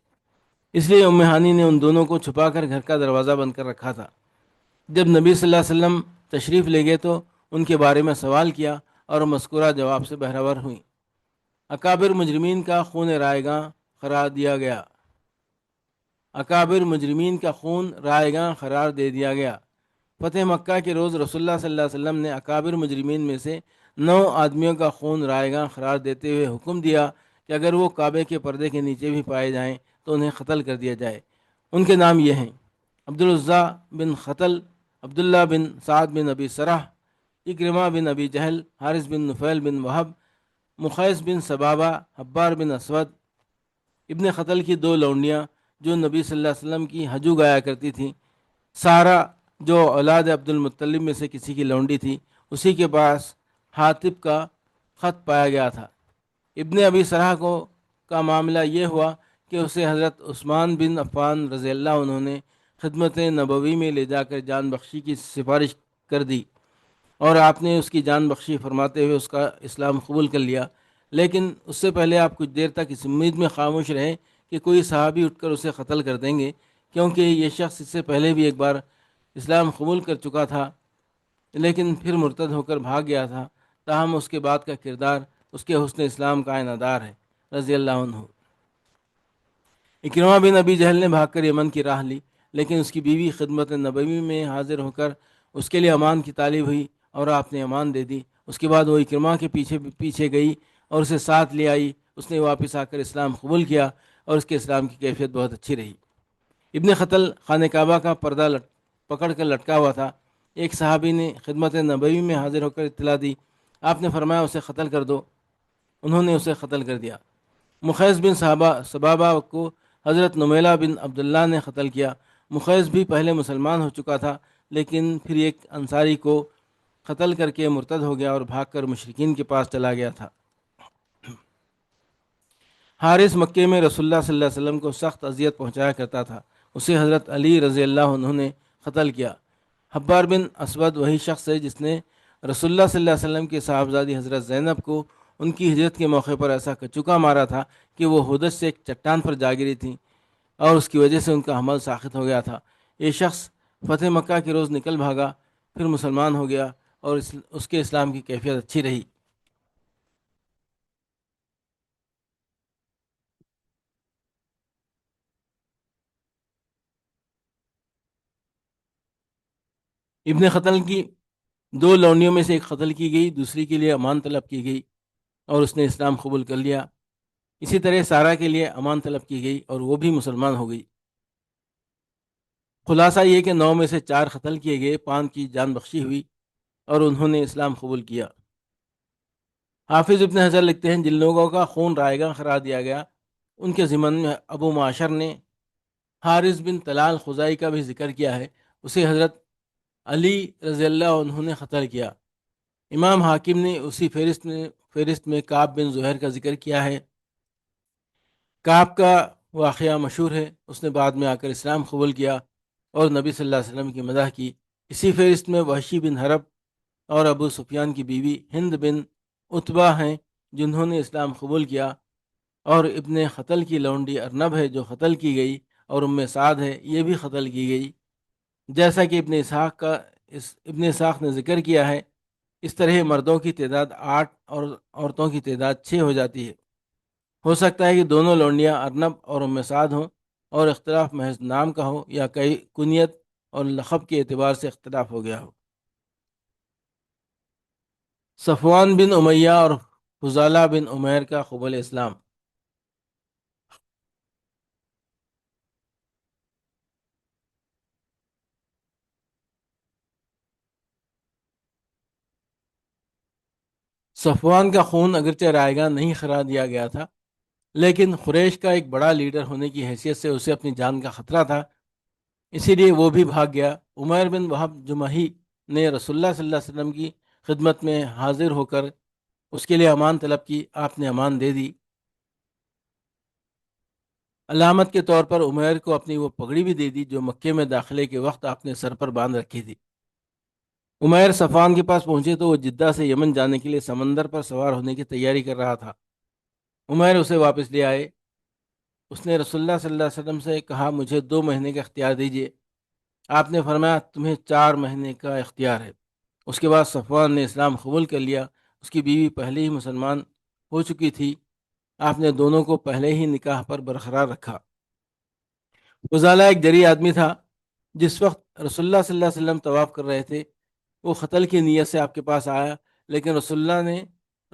اس لیے ام ہانی نے ان دونوں کو چھپا کر گھر کا دروازہ بند کر رکھا تھا۔ جب نبی صلی اللہ علیہ وسلم تشریف لے گئے تو ان کے بارے میں سوال کیا اور مذکورہ جواب سے بہرور ہوئیں۔ اکابر مجرمین کا خون رائیگاں قرار دیا گیا۔ اکابر مجرمین کا خون رائیگاں قرار دے دیا گیا۔ فتح مکہ کے روز رسول اللہ صلی اللہ علیہ وسلم نے اکابر مجرمین میں سے 9 آدمیوں کا خون رائیگاں قرار دیتے ہوئے حکم دیا کہ اگر وہ کعبے کے پردے کے نیچے بھی پائے جائیں تو انہیں قتل کر دیا جائے۔ ان کے نام یہ ہیں: عبدالعزیٰ بن قتل، عبداللہ بن سعد بن ابی سرح، اکرمہ بن ابی جہل، حارث بن نفیل بن وہب، مخیص بن سبابہ، حبار بن اسود۔ ابن قتل کی 2 لونڈیاں جو نبی صلی اللہ علیہ وسلم کی حجو گایا کرتی تھیں، سارہ جو اولاد عبد المطلب میں سے کسی کی لونڈی تھی، اسی کے پاس حاطب کا خط پایا گیا تھا۔ ابن ابی سرح کو کا معاملہ یہ ہوا کہ اسے حضرت عثمان بن عفان رضی اللہ عنہ نے خدمت نبوی میں لے جا کر جان بخشی کی سفارش کر دی اور آپ نے اس کی جان بخشی فرماتے ہوئے اس کا اسلام قبول کر لیا، لیکن اس سے پہلے آپ کچھ دیر تک اس امید میں خاموش رہے کہ کوئی صحابی اٹھ کر اسے قتل کر دیں گے، کیونکہ یہ شخص اس سے پہلے بھی ایک بار اسلام قبول کر چکا تھا لیکن پھر مرتد ہو کر بھاگ گیا تھا۔ تاہم اس کے بعد کا کردار اس کے حسن اسلام کا آئینہ دار ہے رضی اللہ عنہ۔ اکرمہ بن ابی جہل نے بھاگ کر یمن کی راہ لی، لیکن اس کی بیوی خدمت نبوی میں حاضر ہو کر اس کے لیے امان کی طالب ہوئی اور آپ نے امان دے دی۔ اس کے بعد وہ اکرمہ کے پیچھے پیچھے گئی اور اسے ساتھ لے آئی۔ اس نے واپس آ کر اسلام قبول کیا اور اس کے اسلام کی کیفیت بہت اچھی رہی۔ ابن قتل خانہ کعبہ کا پردہ پکڑ کر لٹکا ہوا تھا۔ ایک صحابی نے خدمت نبوی میں حاضر ہو کر اطلاع دی، آپ نے فرمایا اسے قتل کر دو۔ انہوں نے اسے قتل کر دیا۔ مخیص بن سبابہ کو حضرت نمیلہ بن عبداللہ نے قتل کیا۔ مخیص بھی پہلے مسلمان ہو چکا تھا، لیکن پھر ایک انصاری کو قتل کر کے مرتد ہو گیا اور بھاگ کر مشرکین کے پاس چلا گیا تھا۔ حارث مکے میں رسول اللہ صلی اللہ علیہ وسلم کو سخت اذیت پہنچایا کرتا تھا، اسے حضرت علی رضی اللہ عنہ نے قتل کیا۔ حبار بن اسود وہی شخص ہے جس نے رسول اللہ صلی اللہ علیہ وسلم کے صاحبزادی حضرت زینب کو ان کی ہجرت کے موقع پر ایسا کچوکا مارا تھا کہ وہ حدث سے ایک چٹان پر جا گری تھیں اور اس کی وجہ سے ان کا حمل ساخط ہو گیا تھا۔ یہ شخص فتح مکہ کے روز نکل بھاگا، پھر مسلمان ہو گیا اور اس کے اسلام کی کیفیت اچھی رہی۔ ابن قتل کی 2 لونڈیوں میں سے ایک قتل کی گئی، دوسری کے لیے امان طلب کی گئی اور اس نے اسلام قبول کر لیا۔ اسی طرح سارہ کے لیے امان طلب کی گئی اور وہ بھی مسلمان ہو گئی۔ خلاصہ یہ کہ 9 میں سے 4 قتل کیے گئے، 5 کی جان بخشی ہوئی اور انہوں نے اسلام قبول کیا۔ حافظ ابن حجر لکھتے ہیں، جن لوگوں کا خون رائیگاں قرار دیا گیا ان کے ضمن میں ابو معاشر نے حارث بن طلال خزائی کا بھی ذکر کیا ہے، اسے حضرت علی رضی اللہ عنہ نے قتل کیا۔ امام حاکم نے اسی فہرست میں کعب بن زہیر کا ذکر کیا ہے۔ کعب کا واقعہ مشہور ہے، اس نے بعد میں آ کر اسلام قبول کیا اور نبی صلی اللہ علیہ وسلم کی مدح کی۔ اسی فہرست میں وحشی بن حرب اور ابو سفیان کی بیوی ہند بن عتبہ ہیں جنہوں نے اسلام قبول کیا، اور ابن قتل کی لونڈی ارنب ہے جو قتل کی گئی، اور ام سعد ہے یہ بھی قتل کی گئی، جیسا کہ ابن اسحاق نے ذکر کیا ہے۔ اس طرح مردوں کی تعداد 8 اور عورتوں کی تعداد 6 ہو جاتی ہے۔ ہو سکتا ہے کہ دونوں لونڈیاں ارنب اور ام سعد ہوں اور اختلاف محض نام کا ہو یا کئی کنیت اور لقب کے اعتبار سے اختلاف ہو گیا ہو۔ صفوان بن امیہ اور فضالہ بن عمیر کا قبول اسلام۔ صفوان کا خون اگرچہ رائے گاہ نہیں کرا دیا گیا تھا، لیکن قریش کا ایک بڑا لیڈر ہونے کی حیثیت سے اسے اپنی جان کا خطرہ تھا، اسی لیے وہ بھی بھاگ گیا۔ عمیر بن وہب جمحی نے رسول اللہ صلی اللہ علیہ وسلم کی خدمت میں حاضر ہو کر اس کے لیے امان طلب کی۔ آپ نے امان دے دی۔ علامت کے طور پر عمیر کو اپنی وہ پگڑی بھی دے دی جو مکے میں داخلے کے وقت آپ نے سر پر باندھ رکھی تھی۔ عمیر صفوان کے پاس پہنچے تو وہ جدہ سے یمن جانے کے لیے سمندر پر سوار ہونے کی تیاری کر رہا تھا۔ عمیر اسے واپس لے آئے۔ اس نے رسول اللہ صلی اللہ علیہ وسلم سے کہا، مجھے 2 مہینے کا اختیار دیجیے۔ آپ نے فرمایا، تمہیں 4 مہینے کا اختیار ہے۔ اس کے بعد صفوان نے اسلام قبول کر لیا۔ اس کی بیوی پہلے ہی مسلمان ہو چکی تھی۔ آپ نے دونوں کو پہلے ہی نکاح پر برقرار رکھا۔ غزالہ ایک جری آدمی تھا۔ جس وقت رسول اللہ صلی اللہ علیہ وسلم طواف کر رہے تھے، وہ قتل کی نیت سے آپ کے پاس آیا، لیکن رسول اللہ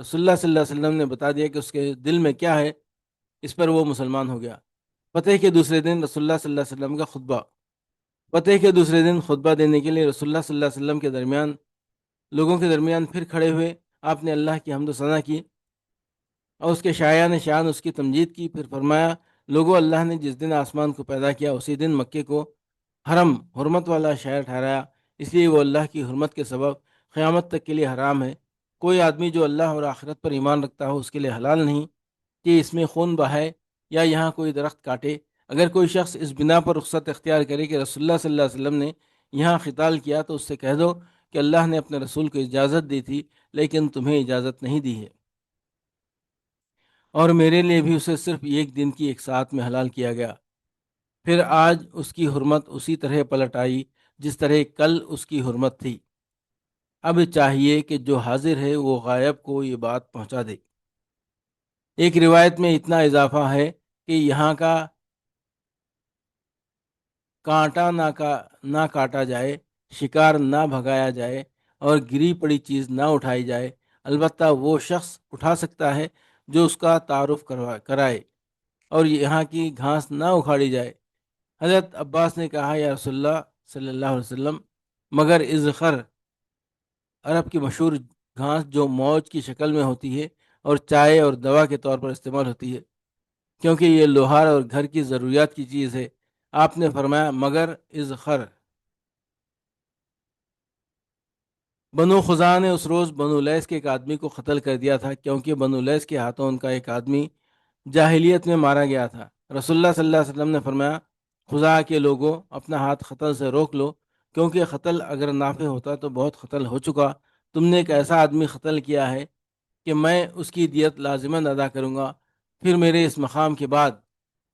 صلی اللہ علیہ وسلم نے بتا دیا کہ اس کے دل میں کیا ہے۔ اس پر وہ مسلمان ہو گیا۔ فتح کے دوسرے دن رسول اللہ صلی اللہ علیہ وسلم کا خطبہ فتح کے دوسرے دن خطبہ دینے کے لیے رسول اللہ صلی اللہ علیہ وسلم کے درمیان لوگوں کے درمیان پھر کھڑے ہوئے۔ آپ نے اللہ کی حمد و ثنا کی اور اس کے شایان شان اس کی تمجید کی۔ پھر فرمایا، لوگوں، اللہ نے جس دن آسمان کو پیدا کیا اسی دن مکے کو حرم، حرمت والا شہر ٹھہرایا، اس لیے وہ اللہ کی حرمت کے سبب قیامت تک کے لیے حرام ہے۔ کوئی آدمی جو اللہ اور آخرت پر ایمان رکھتا ہو اس کے لیے حلال نہیں کہ اس میں خون بہائے یا یہاں کوئی درخت کاٹے۔ اگر کوئی شخص اس بنا پر رخصت اختیار کرے کہ رسول اللہ صلی اللہ علیہ وسلم نے یہاں قتال کیا، تو اس سے کہہ دو کہ اللہ نے اپنے رسول کو اجازت دی تھی لیکن تمہیں اجازت نہیں دی ہے، اور میرے لیے بھی اسے صرف 1 دن کی ایک ساعت میں حلال کیا گیا۔ پھر آج اس کی حرمت اسی طرح پلٹ آئی جس طرح کل اس کی حرمت تھی۔ اب چاہیے کہ جو حاضر ہے وہ غائب کو یہ بات پہنچا دے۔ ایک روایت میں اتنا اضافہ ہے کہ یہاں کا کانٹا نہ کاٹا جائے، شکار نہ بھگایا جائے اور گری پڑی چیز نہ اٹھائی جائے، البتہ وہ شخص اٹھا سکتا ہے جو اس کا تعارف کرائے، اور یہاں کی گھاس نہ اکھاڑی جائے۔ حضرت عباس نے کہا، یا رسول اللہ صلی اللہ علیہ وسلم، مگر اذخر، عرب کی مشہور گھاس جو موج کی شکل میں ہوتی ہے اور چائے اور دوا کے طور پر استعمال ہوتی ہے، کیونکہ یہ لوہار اور گھر کی ضروریات کی چیز ہے۔ آپ نے فرمایا، مگر اذخر۔ بنو خزاعہ نے اس روز بنو لیث کے ایک آدمی کو قتل کر دیا تھا، کیونکہ بنو لیث کے ہاتھوں ان کا ایک آدمی جاہلیت میں مارا گیا تھا۔ رسول اللہ صلی اللہ علیہ وسلم نے فرمایا، خزاعہ کے لوگوں، اپنا ہاتھ قتل سے روک لو، کیونکہ قتل اگر نافع ہوتا تو بہت قتل ہو چکا۔ تم نے ایک ایسا آدمی قتل کیا ہے کہ میں اس کی دیت لازماً ادا کروں گا۔ پھر میرے اس مقام کے بعد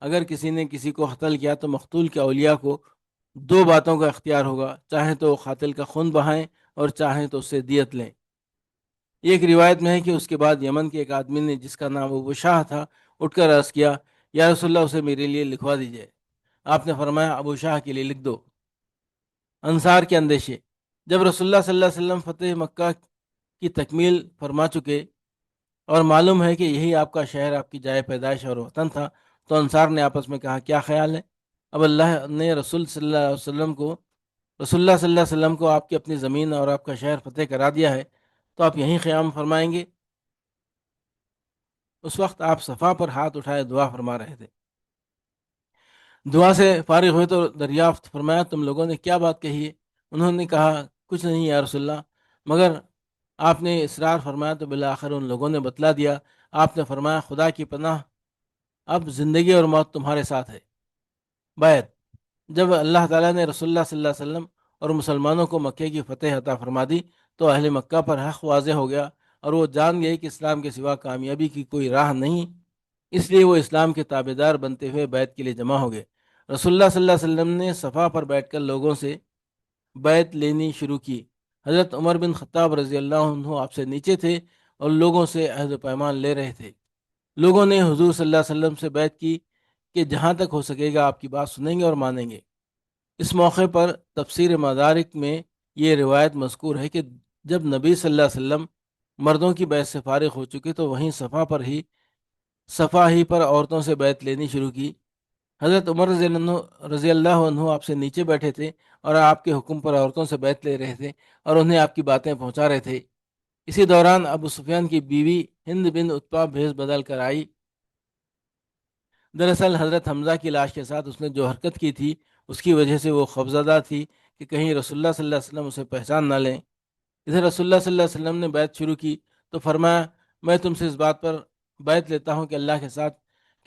اگر کسی نے کسی کو قتل کیا تو مقتول کے اولیاء کو 2 باتوں کا اختیار ہوگا، چاہیں تو وہ قاتل کا خون بہائیں اور چاہیں تو اس سے دیت لیں۔ ایک روایت میں ہے کہ اس کے بعد یمن کے ایک آدمی نے جس کا نام ابو شاہ تھا اٹھ کر عرض کیا، یا رسول اللہ، اسے میرے لیے لکھوا دیجیے۔ آپ نے فرمایا، ابو شاہ کے لیے لکھ دو۔ انصار کے اندیشے۔ جب رسول اللہ صلی اللہ علیہ وسلم فتح مکہ کی تکمیل فرما چکے اور معلوم ہے کہ یہی آپ کا شہر، آپ کی جائے پیدائش اور وطن تھا، تو انصار نے آپس میں کہا، کیا خیال ہے؟ اب اللہ نے رسول اللہ صلی اللہ علیہ وسلم کو آپ کی اپنی زمین اور آپ کا شہر فتح کرا دیا ہے، تو آپ یہیں قیام فرمائیں گے؟ اس وقت آپ صفا پر ہاتھ اٹھائے دعا فرما رہے تھے۔ دعا سے فارغ ہوئے تو دریافت فرمایا، تم لوگوں نے کیا بات کہی ہے؟ انہوں نے کہا، کچھ نہیں یا رسول اللہ، مگر آپ نے اصرار فرمایا تو بالآخر ان لوگوں نے بتلا دیا۔ آپ نے فرمایا، خدا کی پناہ، اب زندگی اور موت تمہارے ساتھ ہے۔ بیعت۔ جب اللہ تعالیٰ نے رسول اللہ صلی اللہ علیہ وسلم اور مسلمانوں کو مکے کی فتح عطا فرما دی تو اہل مکہ پر حق واضح ہو گیا اور وہ جان گئے کہ اسلام کے سوا کامیابی کی کوئی راہ نہیں۔ اس لیے وہ اسلام کے تابع دار بنتے ہوئے بیعت کے لیے جمع ہو گئے۔ رسول اللہ صلی اللہ علیہ وسلم نے صفا پر بیٹھ کر لوگوں سے بیعت لینی شروع کی۔ حضرت عمر بن خطاب رضی اللہ عنہ آپ سے نیچے تھے اور لوگوں سے عہد و پیمان لے رہے تھے۔ لوگوں نے حضور صلی اللہ علیہ وسلم سے بیعت کی کہ جہاں تک ہو سکے گا آپ کی بات سنیں گے اور مانیں گے۔ اس موقع پر تفسیر مدارک میں یہ روایت مذکور ہے کہ جب نبی صلی اللہ علیہ وسلم مردوں کی بیعت سے فارغ ہو چکے تو وہیں صفا ہی پر عورتوں سے بیعت لینی شروع کی۔ حضرت عمر رضی اللہ عنہ آپ سے نیچے بیٹھے تھے اور آپ کے حکم پر عورتوں سے بیعت لے رہے تھے اور انہیں آپ کی باتیں پہنچا رہے تھے۔ اسی دوران ابو سفیان کی بیوی ہند بن عتبہ بھیس بدل کر آئی۔ دراصل حضرت حمزہ کی لاش کے ساتھ اس نے جو حرکت کی تھی اس کی وجہ سے وہ خوفزدہ تھی کہ کہیں رسول اللہ صلی اللہ علیہ وسلم اسے پہچان نہ لیں۔ ادھر رسول اللہ صلی اللہ علیہ وسلم نے بیعت شروع کی تو فرمایا، میں تم سے اس بات پر بیعت لیتا ہوں کہ اللہ کے ساتھ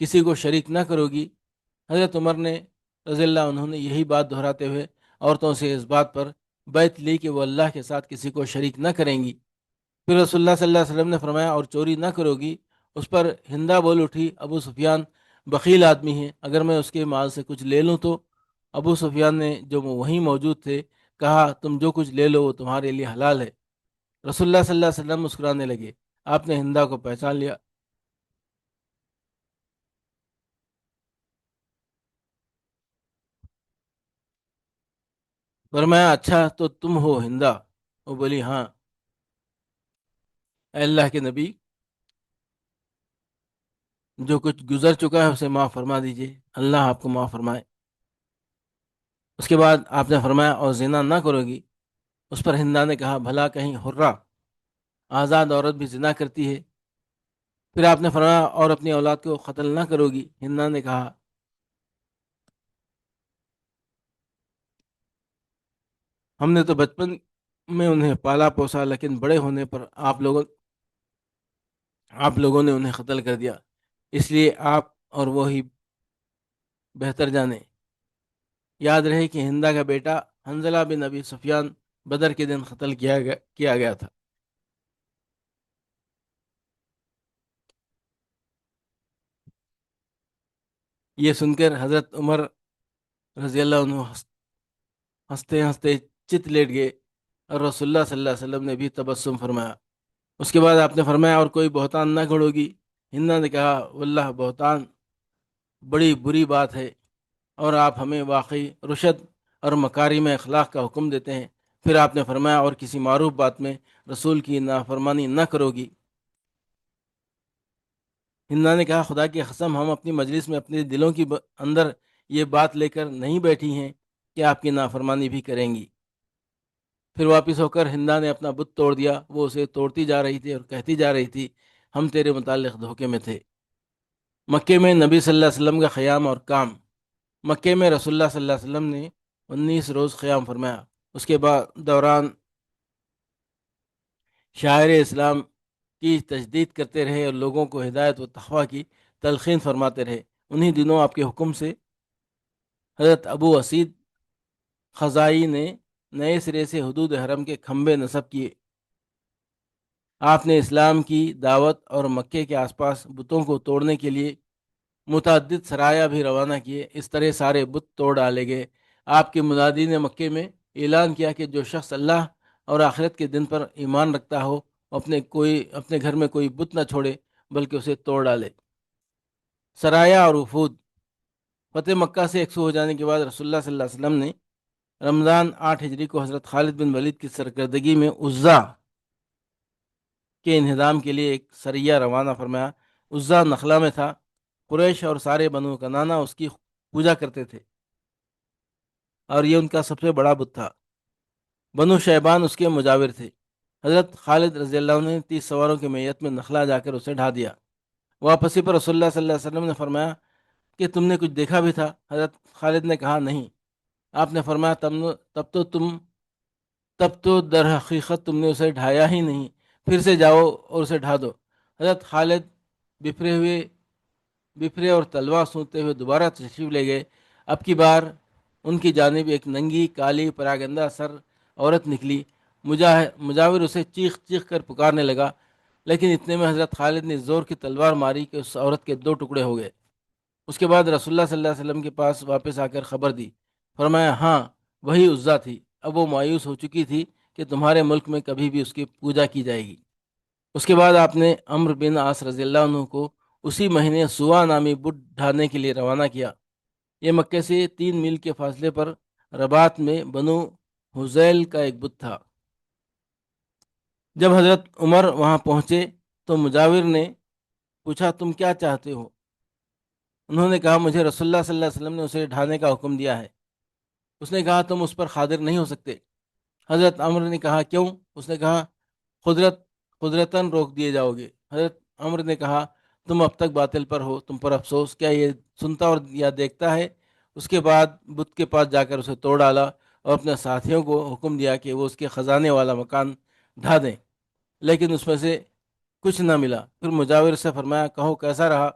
کسی کو شریک نہ کرو گی۔ حضرت عمر نے رضی اللہ عنہ نے یہی بات دہراتے ہوئے عورتوں سے اس بات پر بیعت لی کہ وہ اللہ کے ساتھ کسی کو شریک نہ کریں گی۔ پھر رسول اللہ صلی اللہ علیہ وسلم نے فرمایا، اور چوری نہ کرو گی۔ اس پر ہندا بول اٹھی، ابو سفیان بخیل آدمی ہے، اگر میں اس کے مال سے کچھ لے لوں تو؟ ابو سفیان نے، جو وہیں موجود تھے، کہا، تم جو کچھ لے لو وہ تمہارے لیے حلال ہے۔ رسول اللہ صلی اللہ علیہ وسلم مسکرانے لگے۔ آپ نے ہندا کو پہچان لیا۔ فرمایا، اچھا تو تم ہو ہندا؟ وہ بولی، ہاں۔ اے اللہ کے نبی، جو کچھ گزر چکا ہے اسے معاف فرما دیجئے، اللہ آپ کو معاف فرمائے۔ اس کے بعد آپ نے فرمایا، اور زنا نہ کرو گی؟ اس پر ہندا نے کہا، بھلا کہیں حرہ آزاد عورت بھی زنا کرتی ہے؟ پھر آپ نے فرمایا، اور اپنی اولاد کو قتل نہ کرو گی؟ ہندا نے کہا، ہم نے تو بچپن میں انہیں پالا پوسا، لیکن بڑے ہونے پر آپ لوگوں نے انہیں قتل کر دیا، اس لیے آپ اور وہی بہتر جانے۔ یاد رہے کہ ہندا کا بیٹا حنزلہ بن ابی سفیان بدر کے دن قتل کیا گیا تھا۔ یہ سن کر حضرت عمر رضی اللہ عنہ ہنستے ہنستے چت لیٹ گئے اور رسول اللہ صلی اللہ علیہ وسلم نے بھی تبسم فرمایا۔ اس کے بعد آپ نے فرمایا، اور کوئی بہتان نہ گھڑو گی؟ ہندا نے کہا، واللہ بہتان بڑی بری بات ہے، اور آپ ہمیں واقعی رشد اور مکارم اخلاق کا حکم دیتے ہیں۔ پھر آپ نے فرمایا، اور کسی معروف بات میں رسول کی نافرمانی نہ کرو گی؟ ہندا نے کہا، خدا کی قسم، ہم اپنی مجلس میں اپنے دلوں کی اندر یہ بات لے کر نہیں بیٹھی ہیں کہ آپ کی نافرمانی بھی کریں گی۔ پھر واپس ہو کر ہندا نے اپنا بت توڑ دیا۔ وہ اسے توڑتی جا رہی تھی اور کہتی جا رہی تھی، ہم تیرے متعلق دھوکے میں تھے۔ مکے میں نبی صلی اللہ علیہ وسلم کا قیام اور کام۔ مکے میں رسول اللہ صلی اللہ علیہ وسلم نے 19 روز قیام فرمایا۔ اس کے بعد دوران شاعر اسلام کی تجدید کرتے رہے اور لوگوں کو ہدایت و تقویٰ کی تلقین فرماتے رہے۔ انہی دنوں آپ کے حکم سے حضرت ابو اسید خزائی نے نئے سرے سے حدود حرم کے کھمبے نصب کیے۔ آپ نے اسلام کی دعوت اور مکے کے آس پاس بتوں کو توڑنے کے لیے متعدد سرایہ بھی روانہ کیے۔ اس طرح سارے بت توڑ ڈالے گئے۔ آپ کے منادی نے مکے میں اعلان کیا کہ جو شخص اللہ اور آخرت کے دن پر ایمان رکھتا ہو، اپنے گھر میں کوئی بت نہ چھوڑے بلکہ اسے توڑ ڈالے۔ سرایہ اور وفود۔ فتح مکہ سے 100 ہو جانے کے بعد رسول اللہ صلی اللہ علیہ وسلم نے رمضان 8 ہجری کو حضرت خالد بن ولید کی سرکردگی میں عزا کے انہدام کے لیے ایک سریہ روانہ فرمایا۔ عزا نخلا میں تھا۔ قریش اور سارے بنو کنانہ اس کی پوجا کرتے تھے اور یہ ان کا سب سے بڑا بت تھا۔ بنو شیبان اس کے مجاور تھے۔ حضرت خالد رضی اللہ عنہ نے 30 سواروں کی میت میں نخلا جا کر اسے ڈھا دیا۔ واپسی پر رسول اللہ صلی اللہ علیہ وسلم نے فرمایا کہ تم نے کچھ دیکھا بھی تھا؟ حضرت خالد نے کہا، نہیں۔ آپ نے فرمایا، تب تو در حقیقت تم نے اسے ڈھایا ہی نہیں، پھر سے جاؤ اور اسے ڈھا دو۔ حضرت خالد بفرے اور تلوار سونتے ہوئے دوبارہ تشریف لے گئے۔ اب کی بار ان کی جانب ایک ننگی کالی پراگندہ سر عورت نکلی۔ مجاور اسے چیخ چیخ کر پکارنے لگا، لیکن اتنے میں حضرت خالد نے زور کی تلوار ماری کہ اس عورت کے 2 ٹکڑے ہو گئے۔ اس کے بعد رسول اللہ صلی اللہ علیہ وسلم کے پاس واپس آ کر خبر دی۔ فرمایا، ہاں، وہی عزا تھی۔ اب وہ مایوس ہو چکی تھی کہ تمہارے ملک میں کبھی بھی اس کی پوجا کی جائے گی۔ اس کے بعد آپ نے عمرو بن عاص رضی اللہ عنہ کو اسی مہینے سوا نامی بت ڈھانے کے لیے روانہ کیا۔ یہ مکے سے 3 میل کے فاصلے پر رباط میں بنو حزیل کا ایک بت تھا۔ جب حضرت عمر وہاں پہنچے تو مجاور نے پوچھا تم کیا چاہتے ہو؟ انہوں نے کہا مجھے رسول اللہ صلی اللہ علیہ وسلم نے اسے ڈھانے کا حکم دیا ہے۔ اس نے کہا تم اس پر قادر نہیں ہو سکتے۔ حضرت عمر نے کہا کیوں؟ اس نے کہا قدرتاً روک دیے جاؤ گے۔ حضرت عمر نے کہا تم اب تک باطل پر ہو، تم پر افسوس، کیا یہ سنتا اور یا دیکھتا ہے؟ اس کے بعد بت کے پاس جا کر اسے توڑ ڈالا اور اپنے ساتھیوں کو حکم دیا کہ وہ اس کے خزانے والا مکان ڈھا دیں، لیکن اس میں سے کچھ نہ ملا۔ پھر مجاور سے فرمایا کہو کیسا رہا؟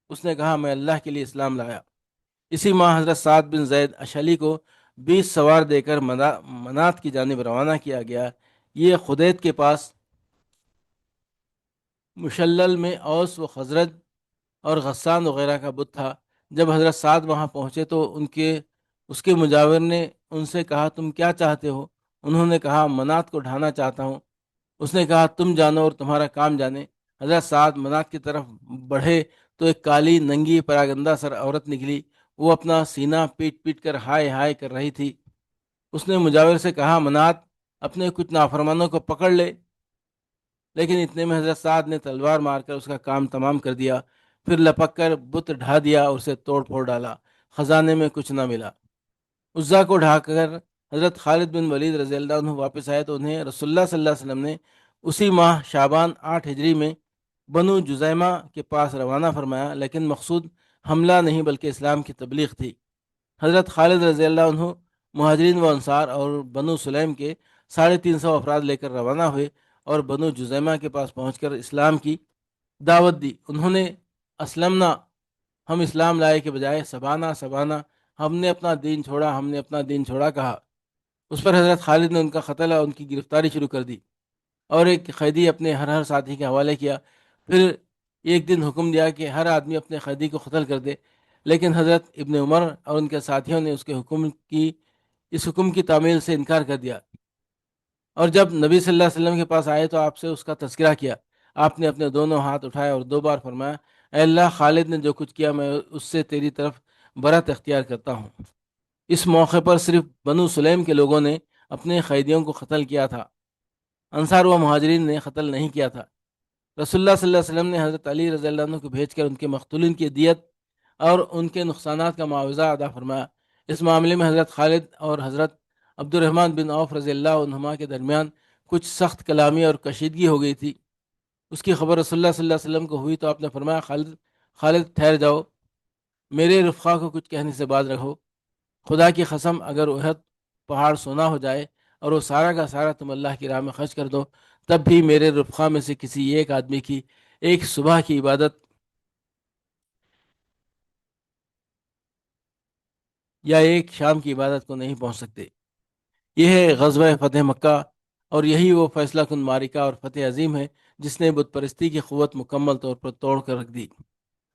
اس نے کہا میں اللہ کے لیے اسلام لایا۔ اسی ماہ حضرت سعد بن زید اشعری کو 20 سوار دے کر منات کی جانب روانہ کیا گیا۔ یہ خدید کے پاس مشلل میں اوس و خزرج اور غسان وغیرہ کا بت تھا۔ جب حضرت سعد وہاں پہنچے تو اس کے مجاور نے ان سے کہا تم کیا چاہتے ہو؟ انہوں نے کہا منات کو ڈھانا چاہتا ہوں۔ اس نے کہا تم جانو اور تمہارا کام جانے۔ حضرت سعد منات کی طرف بڑھے تو ایک کالی ننگی پراگندہ سر عورت نکلی۔ وہ اپنا سینہ پیٹ پیٹ کر ہائے ہائے کر رہی تھی۔ اس نے مجاور سے کہا منات اپنے کچھ نافرمانوں کو پکڑ لے، لیکن اتنے میں حضرت سعد نے تلوار مار کر اس کا کام تمام کر دیا۔ پھر لپک کر بت ڈھا دیا اور اسے توڑ پھوڑ ڈالا۔ خزانے میں کچھ نہ ملا۔ عزا کو ڈھا کر حضرت خالد بن ولید رضی اللہ عنہ واپس آئے تو انہیں رسول اللہ صلی اللہ علیہ وسلم نے اسی ماہ شعبان 8 ہجری میں بنو جزیمہ کے پاس روانہ فرمایا، لیکن مقصود حملہ نہیں بلکہ اسلام کی تبلیغ تھی۔ حضرت خالد رضی اللہ عنہ مہاجرین و انصار اور بنو سلیم کے 350 افراد لے کر روانہ ہوئے اور بنو جزیمہ کے پاس پہنچ کر اسلام کی دعوت دی۔ انہوں نے اسلمنا، ہم اسلام لائے کے بجائے سبانا سبانا، ہم نے اپنا دین چھوڑا، ہم نے اپنا دین چھوڑا کہا۔ اس پر حضرت خالد نے ان کا قتل اور ان کی گرفتاری شروع کر دی اور ایک قیدی اپنے ہر ساتھی کے حوالے کیا۔ پھر ایک دن حکم دیا کہ ہر آدمی اپنے قیدی کو قتل کر دے، لیکن حضرت ابن عمر اور ان کے ساتھیوں نے اس حکم کی تعمیل سے انکار کر دیا، اور جب نبی صلی اللہ علیہ وسلم کے پاس آئے تو آپ سے اس کا تذکرہ کیا۔ آپ نے اپنے دونوں ہاتھ اٹھائے اور 2 بار فرمایا اے اللہ، خالد نے جو کچھ کیا میں اس سے تیری طرف برات اختیار کرتا ہوں۔ اس موقع پر صرف بنو سلیم کے لوگوں نے اپنے قیدیوں کو قتل کیا تھا، انصار و مہاجرین نے قتل نہیں کیا تھا۔ رسول اللہ صلی اللہ علیہ وسلم نے حضرت علی رضی اللہ عنہ کو بھیج کر ان کے مقتولین کی دیت اور ان کے نقصانات کا معاوضہ ادا فرمایا۔ اس معاملے میں حضرت خالد اور حضرت عبد الرحمن بن عوف رضی اللہ عنہما کے درمیان کچھ سخت کلامی اور کشیدگی ہو گئی تھی۔ اس کی خبر رسول اللہ صلی اللہ علیہ وسلم کو ہوئی تو آپ نے فرمایا خالد ٹھہر جاؤ، میرے رفقا کو کچھ کہنے سے باز رکھو۔ خدا کی قسم اگر احد پہاڑ سونا ہو جائے اور وہ سارا کا سارا تم اللہ کی راہ میں خرچ کر دو، تب بھی میرے رفقا میں سے کسی ایک آدمی کی ایک صبح کی عبادت یا ایک شام کی عبادت کو نہیں پہنچ سکتے۔ یہ ہے غزوہ فتح مکہ، اور یہی وہ فیصلہ کن معرکہ اور فتح عظیم ہے جس نے بت پرستی کی قوت مکمل طور پر توڑ کر رکھ دی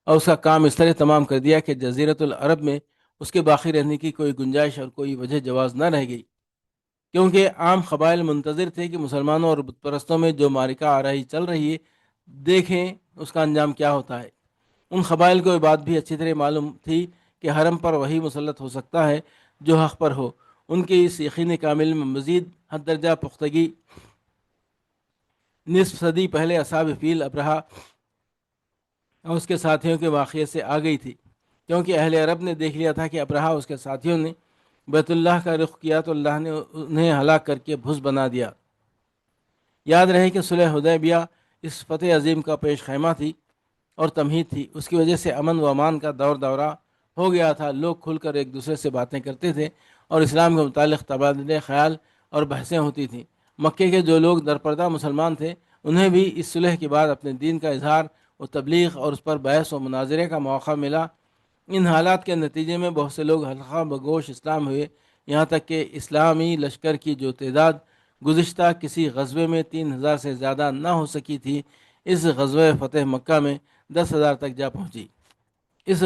اور اس کا کام اس طرح تمام کر دیا کہ جزیرۃ العرب میں اس کے باقی رہنے کی کوئی گنجائش اور کوئی وجہ جواز نہ رہ گئی، کیونکہ عام قبائل منتظر تھے کہ مسلمانوں اور بت پرستوں میں جو معرکہ آ رہی چل رہی ہے، دیکھیں اس کا انجام کیا ہوتا ہے۔ ان قبائل کو یہ بات بھی اچھی طرح معلوم تھی کہ حرم پر وہی مسلط ہو سکتا ہے جو حق پر ہو۔ ان کے اس یقین کامل میں مزید حد درجہ پختگی نصف صدی پہلے اصحاب فیل ابرہہ اور اس کے ساتھیوں کے واقعے سے آ گئی تھی، کیونکہ اہل عرب نے دیکھ لیا تھا کہ ابرہہ اس کے ساتھیوں نے بیت اللہ کا رخ کیا تو اللہ نے انہیں ہلاک کر کے بھس بنا دیا۔ یاد رہے کہ صلح حدیبیہ اس فتح عظیم کا پیش خیمہ تھی اور تمہید تھی۔ اس کی وجہ سے امن و امان کا دور دورہ ہو گیا تھا، لوگ کھل کر ایک دوسرے سے باتیں کرتے تھے اور اسلام کے متعلق تبادلے خیال اور بحثیں ہوتی تھیں۔ مکے کے جو لوگ درپردہ مسلمان تھے انہیں بھی اس صلح کے بعد اپنے دین کا اظہار و تبلیغ اور اس پر بحث و مناظرے کا موقع ملا۔ ان حالات کے نتیجے میں بہت سے لوگ حلقہ بگوش اسلام ہوئے، یہاں تک کہ اسلامی لشکر کی جو تعداد گزشتہ کسی غزوے میں 3000 سے زیادہ نہ ہو سکی تھی، اس غزوہ فتح مکہ میں 10,000 تک جا پہنچی۔ اس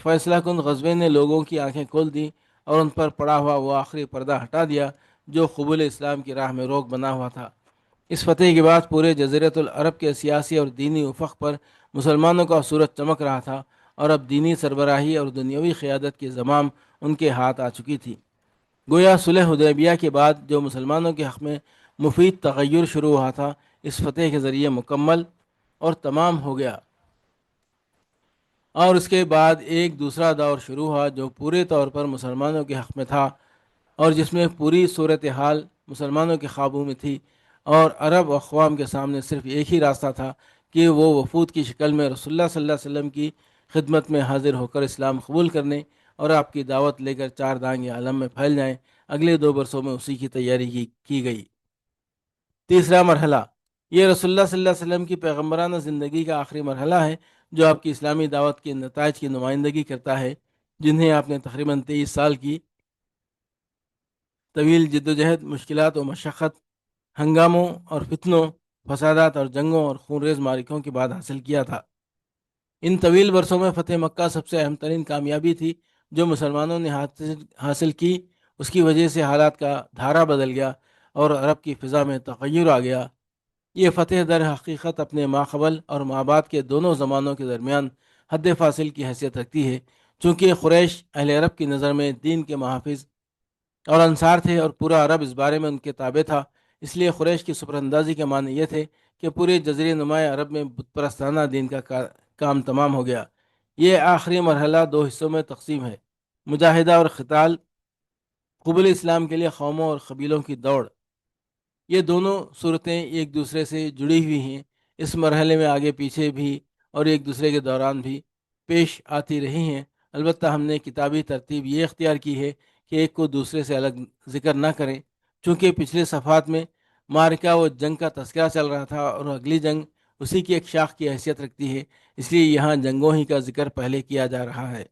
فیصلہ کن غزوے نے لوگوں کی آنکھیں کھول دیں اور ان پر پڑا ہوا وہ آخری پردہ ہٹا دیا جو قبول اسلام کی راہ میں روک بنا ہوا تھا۔ اس فتح کے بعد پورے جزیرۃ العرب کے سیاسی اور دینی افق پر مسلمانوں کا سورج چمک رہا تھا، اور اب دینی سربراہی اور دنیاوی قیادت کی زمام ان کے ہاتھ آ چکی تھی۔ گویا صلح حدیبیہ کے بعد جو مسلمانوں کے حق میں مفید تغیر شروع ہوا تھا، اس فتح کے ذریعے مکمل اور تمام ہو گیا۔ اور اس کے بعد ایک دوسرا دور شروع ہوا جو پورے طور پر مسلمانوں کے حق میں تھا، اور جس میں پوری صورتحال مسلمانوں کے قابو میں تھی، اور عرب و اقوام کے سامنے صرف ایک ہی راستہ تھا کہ وہ وفود کی شکل میں رسول اللہ صلی اللہ علیہ وسلم کی خدمت میں حاضر ہو کر اسلام قبول کرنے اور آپ کی دعوت لے کر چار دانگ عالم میں پھیل جائیں۔ اگلے 2 برسوں میں اسی کی تیاری کی گئی۔ تیسرا مرحلہ، یہ رسول اللہ صلی اللہ علیہ وسلم کی پیغمبرانہ زندگی کا آخری مرحلہ ہے جو آپ کی اسلامی دعوت کے نتائج کی نمائندگی کرتا ہے، جنہیں آپ نے تقریباً 23 سال کی طویل جدوجہد، مشکلات و مشقت، ہنگاموں اور فتنوں، فسادات اور جنگوں اور خونریز معرکوں کے بعد حاصل کیا تھا۔ ان طویل برسوں میں فتح مکہ سب سے اہم ترین کامیابی تھی جو مسلمانوں نے حاصل کی۔ اس کی وجہ سے حالات کا دھارا بدل گیا اور عرب کی فضا میں تغیر آ گیا۔ یہ فتح در حقیقت اپنے ماقبل اور مابعد کے دونوں زمانوں کے درمیان حد فاصل کی حیثیت رکھتی ہے، چونکہ قریش اہل عرب کی نظر میں دین کے محافظ اور انصار تھے اور پورا عرب اس بارے میں ان کے تابع تھا۔ اس لیے قریش کی سپر اندازی کے معنی یہ تھے کہ پورے جزیرے نمایاں عرب میں بت پرستانہ دین کا کام تمام ہو گیا۔ یہ آخری مرحلہ 2 حصوں میں تقسیم ہے: مجاہدہ اور قتال، قبول اسلام کے لیے قوموں اور قبیلوں کی دوڑ۔ یہ دونوں صورتیں ایک دوسرے سے جڑی ہوئی ہیں، اس مرحلے میں آگے پیچھے بھی اور ایک دوسرے کے دوران بھی پیش آتی رہی ہیں۔ البتہ ہم نے کتابی ترتیب یہ اختیار کی ہے کہ ایک کو دوسرے سے الگ ذکر نہ کریں، چونکہ پچھلے صفحات میں معرکہ و جنگ کا تذکرہ چل رہا تھا اور اگلی جنگ اسی کی ایک شاخ کی حیثیت رکھتی ہے، اس لیے یہاں جنگوں ہی کا ذکر پہلے کیا جا رہا ہے۔